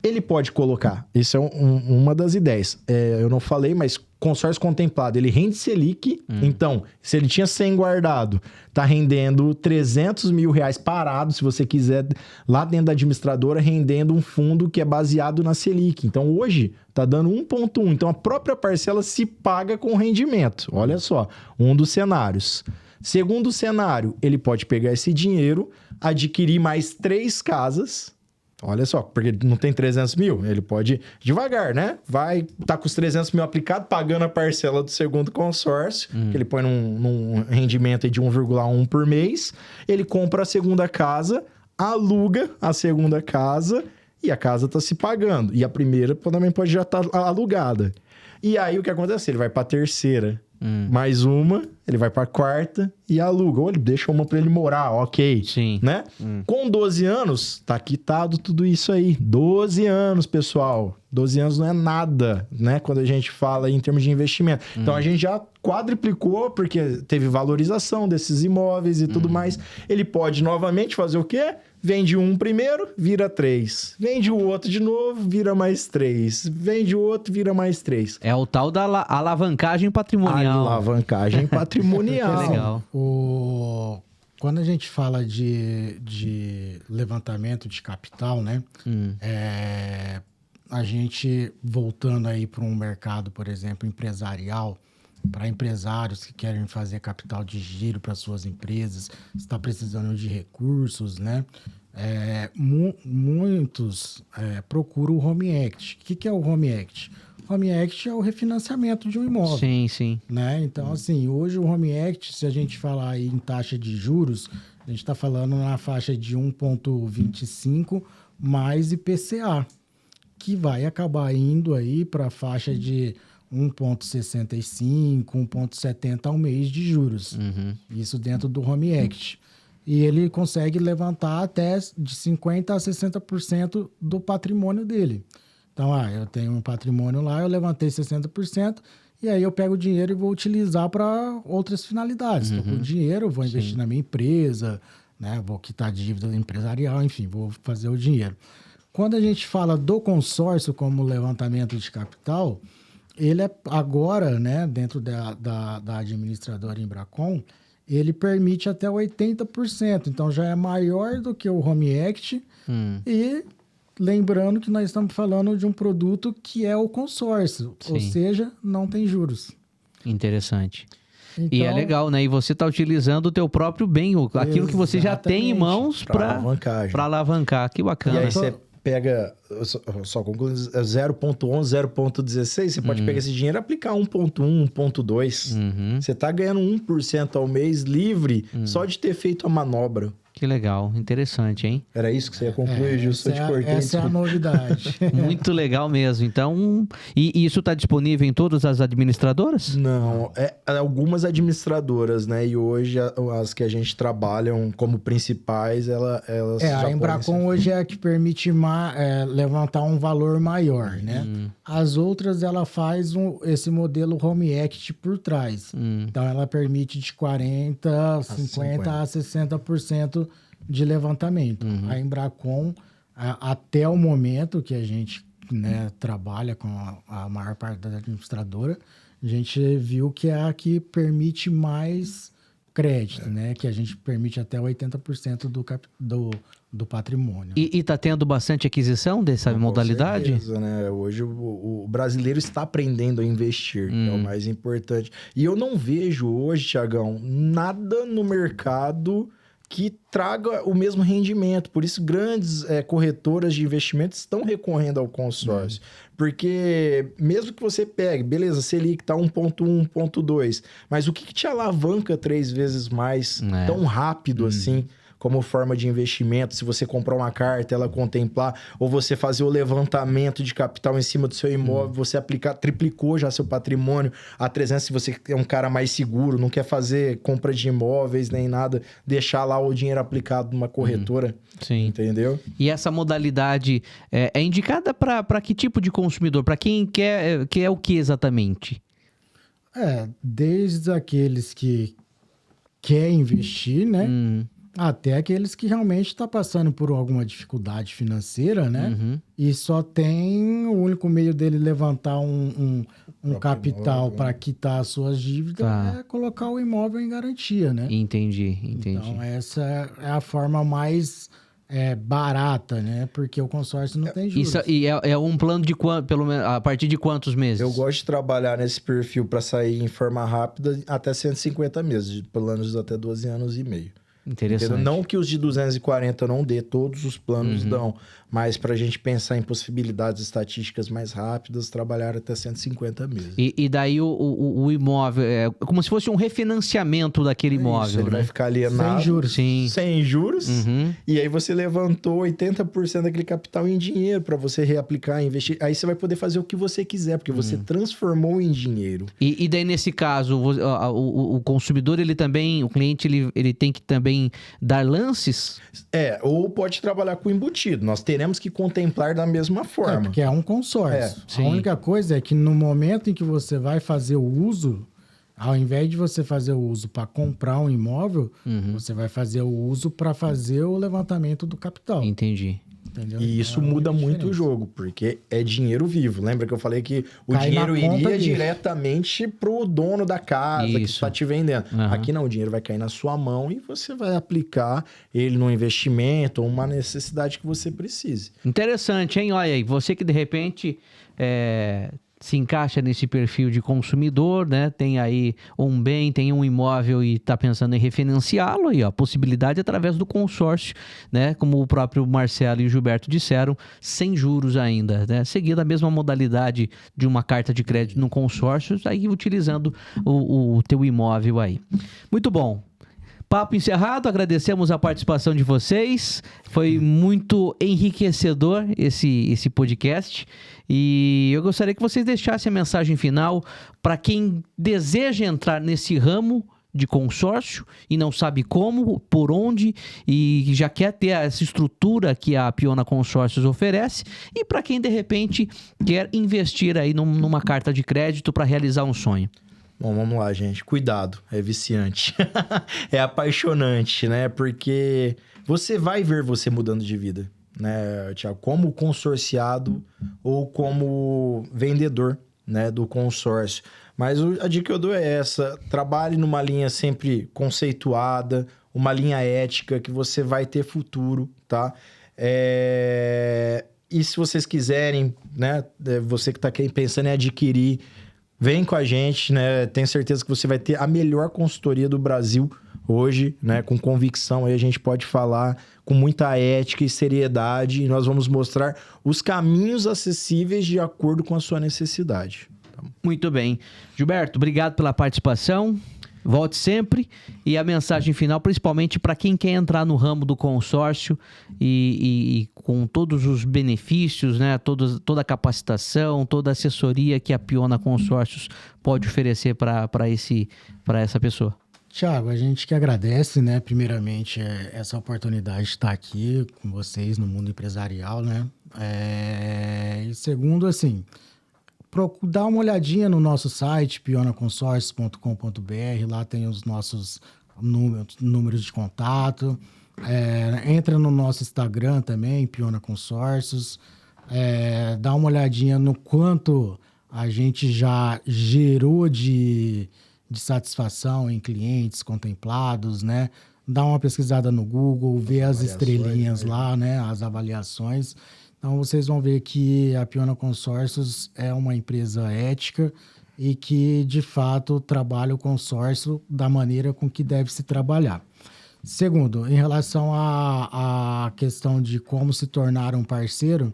Ele pode colocar, isso é uma das ideias. Eu não falei, mas consórcio contemplado, ele rende Selic. Então, se ele tinha 100 guardado, tá rendendo 300 mil reais parado, se você quiser, lá dentro da administradora, rendendo um fundo que é baseado na Selic. Então, hoje, tá dando 1,1. Então, a própria parcela se paga com rendimento. Olha só, um dos cenários. Segundo cenário, ele pode pegar esse dinheiro, adquirir mais 3 casas. Olha só, porque não tem 300 mil, ele pode devagar, né? Tá com os 300 mil aplicado, pagando a parcela do segundo consórcio, que ele põe num rendimento aí de 1,1 por mês. Ele compra a segunda casa, aluga a segunda casa e a casa tá se pagando. E a primeira também pode já estar alugada. E aí o que acontece? Ele vai pra terceira. Mais uma, ele vai pra quarta e aluga. Ou ele deixa uma pra ele morar, ok.
Sim.
Né? Com 12 anos, tá quitado tudo isso aí. 12 anos, pessoal. 12 anos não é nada, né? Quando a gente fala em termos de investimento. Então, a gente já quadriplicou, porque teve valorização desses imóveis e tudo mais. Ele pode novamente fazer o quê? Vende um primeiro, vira 3. Vende o outro de novo, vira mais 3. Vende o outro, vira mais 3.
É o tal da alavancagem patrimonial.
Alavancagem patrimonial.
Que legal.
Quando a gente fala de levantamento de capital, né? A gente, voltando aí para um mercado, por exemplo, empresarial, para empresários que querem fazer capital de giro para suas empresas, está precisando de recursos, né? Muitos procuram o Home Act. O que é o Home Act? O Home Act é o refinanciamento de um imóvel.
Sim.
Né? Então, assim, hoje o Home Act, se a gente falar aí em taxa de juros, a gente está falando na faixa de 1,25 mais IPCA, que vai acabar indo aí para a faixa de 1,65, 1,70 ao mês de juros. Isso dentro do Home Act. E ele consegue levantar até de 50% a 60% do patrimônio dele. Então, eu tenho um patrimônio lá, eu levantei 60%, e aí eu pego o dinheiro e vou utilizar para outras finalidades. Estou com o dinheiro, vou investir na minha empresa, né? Vou quitar dívida empresarial, enfim, vou fazer o dinheiro. Quando a gente fala do consórcio como levantamento de capital, ele é agora, né, dentro da administradora Embracon, ele permite até 80%. Então já é maior do que o Home Act. E lembrando que nós estamos falando de um produto que é o consórcio, ou seja, não tem juros.
Interessante.
Então,
E é legal, né? E você está utilizando o teu próprio bem, aquilo que você já tem em mãos para alavancar. Que bacana.
E aí você pega, só concluindo, 0.11, 0.16, você pode pegar esse dinheiro e aplicar 1.1, 1.2. Você está ganhando 1% ao mês livre só de ter feito a manobra.
Que legal, interessante, hein?
Era isso que você ia concluir, Gilson, te cortei.
Essa é a novidade.
Muito legal mesmo. Então, e isso está disponível em todas as administradoras?
Não, algumas administradoras, né? E hoje as que a gente trabalham como principais, elas já
a Embracon hoje é a que permite levantar um valor maior, né? As outras, ela faz esse modelo Home Act por trás. Então, ela permite de 40%, 50% a 60% de levantamento. A Embracon, até o momento que a gente, né, trabalha com a maior parte da administradora, a gente viu que é a que permite mais crédito, né? Que a gente permite até 80% do patrimônio.
E está tendo bastante aquisição dessa modalidade?
Com certeza, né? Hoje o brasileiro está aprendendo a investir, que é o mais importante. E eu não vejo hoje, Thiagão, nada no mercado que traga o mesmo rendimento. Por isso, grandes corretoras de investimentos estão recorrendo ao consórcio. Porque mesmo que você pegue, beleza, Selic está 1.1, 1.2, mas o que te alavanca 3 vezes mais tão rápido assim, como forma de investimento? Se você comprar uma carta, ela contemplar, ou você fazer o levantamento de capital em cima do seu imóvel, você aplicar, triplicou já seu patrimônio a 300, se você é um cara mais seguro, não quer fazer compra de imóveis nem nada, deixar lá o dinheiro aplicado numa corretora.
Sim.
Entendeu?
E essa modalidade é indicada para que tipo de consumidor? Para quem quer o que exatamente?
Desde aqueles que querem investir, né? Até aqueles que realmente estão passando por alguma dificuldade financeira, né? E só tem o único meio dele levantar um capital para quitar as suas dívidas é colocar o imóvel em garantia, né?
Entendi.
Então, essa é a forma mais barata, né? Porque o consórcio não tem juros.
Isso, e é um plano de pelo menos a partir de quantos meses?
Eu gosto de trabalhar nesse perfil para sair em forma rápida até 150 meses, de planos até 12 anos e meio.
Interessante.
Entendeu? Não que os de 240 não dê, todos os planos dão, mas para a gente pensar em possibilidades estatísticas mais rápidas, trabalhar até 150 meses.
E daí o imóvel é como se fosse um refinanciamento daquele imóvel,
isso, ele
né?
vai ficar alienado.
Sem juros.
Sim.
Sem juros. E aí você levantou 80% daquele capital em dinheiro para você reaplicar, investir. Aí você vai poder fazer o que você quiser, porque você transformou em dinheiro.
E daí, nesse caso, o consumidor, ele também, o cliente, ele tem que também dar lances?
Ou pode trabalhar com embutido. Nós teremos que contemplar da mesma forma.
Porque é um consórcio.
Sim.
A única coisa é que no momento em que você vai fazer o uso, ao invés de você fazer o uso para comprar um imóvel, você vai fazer o uso para fazer o levantamento do capital.
Entendi.
Entendeu?
E isso
Então,
muda muito o
diferença.
jogo, porque é dinheiro vivo. Lembra que eu falei que o
Cai na
dinheiro
conta
iria
dele.
diretamente pro dono da casa que
Isso.
está te vendendo. Aqui não, o dinheiro vai cair na sua mão e você vai aplicar ele num investimento ou uma necessidade que você precise.
Interessante, hein? Olha aí, você que de repente se encaixa nesse perfil de consumidor, né? Tem aí um bem, tem um imóvel e está pensando em refinanciá-lo, aí, ó, possibilidade através do consórcio, né? Como o próprio Marcelo e o Gilberto disseram, sem juros ainda, né? Seguindo a mesma modalidade de uma carta de crédito no consórcio, aí utilizando o teu imóvel aí. Muito bom. Papo encerrado, agradecemos a participação de vocês, foi muito enriquecedor esse podcast e eu gostaria que vocês deixassem a mensagem final para quem deseja entrar nesse ramo de consórcio e não sabe como, por onde, e já quer ter essa estrutura que a Piona Consórcios oferece, e para quem de repente quer investir aí numa carta de crédito para realizar um sonho.
Bom, vamos lá, gente. Cuidado, é viciante. É apaixonante, né? Porque você vai ver você mudando de vida, né, Thiago? Como consorciado ou como vendedor, né, do consórcio. Mas a dica que eu dou é essa: trabalhe numa linha sempre conceituada, uma linha ética que você vai ter futuro, tá? E se vocês quiserem, né, você que está pensando em adquirir, vem com a gente, né? Tenho certeza que você vai ter a melhor consultoria do Brasil hoje, né? Com convicção, aí a gente pode falar com muita ética e seriedade, e nós vamos mostrar os caminhos acessíveis de acordo com a sua necessidade.
Muito bem. Gilberto, obrigado pela participação. Volte sempre. E a mensagem final, principalmente para quem quer entrar no ramo do consórcio e com todos os benefícios, né? Toda a capacitação, toda a assessoria que a Piona Consórcios pode oferecer para essa pessoa.
Thiago, a gente que agradece, né, primeiramente, essa oportunidade de estar aqui com vocês no mundo empresarial, né? E segundo, assim, dá uma olhadinha no nosso site, pionaconsórcios.com.br, lá tem os nossos números de contato. Entra no nosso Instagram também, Piona Consórcios. Dá uma olhadinha no quanto a gente já gerou de satisfação em clientes contemplados, né? Dá uma pesquisada no Google, vê as estrelinhas lá, né? As avaliações. Então, vocês vão ver que a Piona Consórcios é uma empresa ética e que, de fato, trabalha o consórcio da maneira com que deve se trabalhar. Segundo, em relação à questão de como se tornar um parceiro,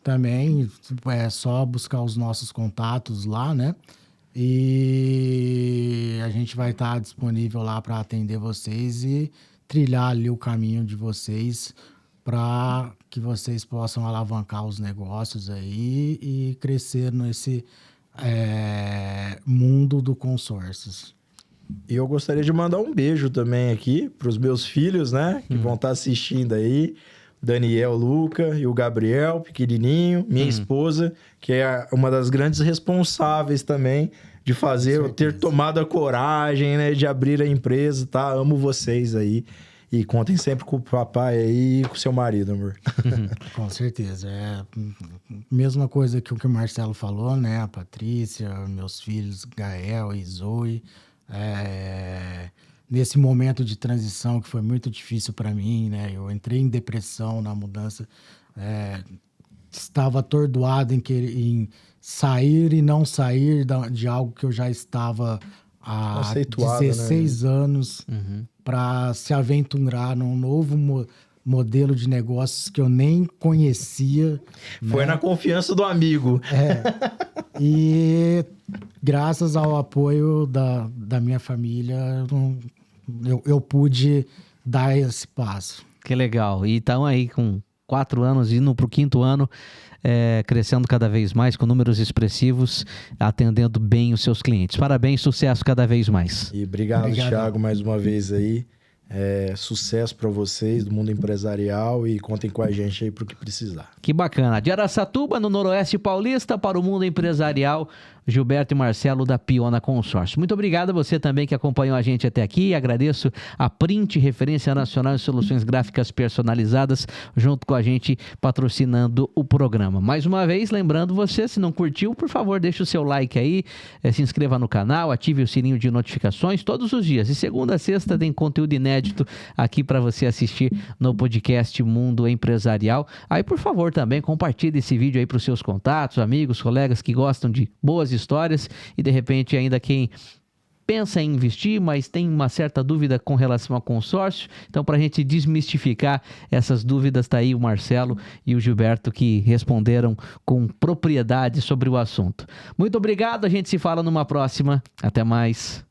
também é só buscar os nossos contatos lá, né? E a gente vai estar disponível lá para atender vocês e trilhar ali o caminho de vocês para que vocês possam alavancar os negócios aí e crescer nesse mundo do consórcios.
E eu gostaria de mandar um beijo também aqui para os meus filhos, né? Que vão estar assistindo aí. Daniel, Luca e o Gabriel, pequenininho. Minha esposa, que é uma das grandes responsáveis também de fazer eu ter tomado a coragem, né? De abrir a empresa, tá? Amo vocês aí. E contem sempre com o papai aí e com o seu marido, amor.
Com certeza. Mesma coisa que o que o Marcelo falou, né? A Patrícia, meus filhos, Gael e Zoe. Nesse momento de transição que foi muito difícil para mim, né? Eu entrei em depressão na mudança. Estava atordoado em sair e não sair de algo que eu já estava há 16 anos para se aventurar num novo modelo de negócios que eu nem conhecia.
Foi, né? Na confiança do amigo. E graças ao apoio da minha família, eu pude dar esse passo.
Que legal. E estão aí com 4 anos, indo para o 5º ano, crescendo cada vez mais, com números expressivos, atendendo bem os seus clientes. Parabéns, sucesso cada vez mais.
E obrigado, Thiago, mais uma vez aí. Sucesso para vocês do mundo empresarial e contem com a gente aí para o que precisar.
Que bacana. De Araçatuba, no Noroeste Paulista, para o mundo empresarial, Gilberto e Marcelo da Piona Consórcio. Muito obrigado a você também que acompanhou a gente até aqui. Agradeço a Print, referência nacional em soluções gráficas personalizadas, junto com a gente patrocinando o programa. Mais uma vez, lembrando você, se não curtiu, por favor, deixe o seu like aí, se inscreva no canal, ative o sininho de notificações todos os dias. E segunda a sexta tem conteúdo inédito aqui para você assistir no podcast Mundo Empresarial. Aí, por favor, também compartilhe esse vídeo aí para os seus contatos, amigos, colegas que gostam de boas histórias e de repente ainda quem pensa em investir, mas tem uma certa dúvida com relação ao consórcio. Então, para a gente desmistificar essas dúvidas, tá aí o Marcelo e o Gilberto que responderam com propriedade sobre o assunto. Muito obrigado, a gente se fala numa próxima. Até mais.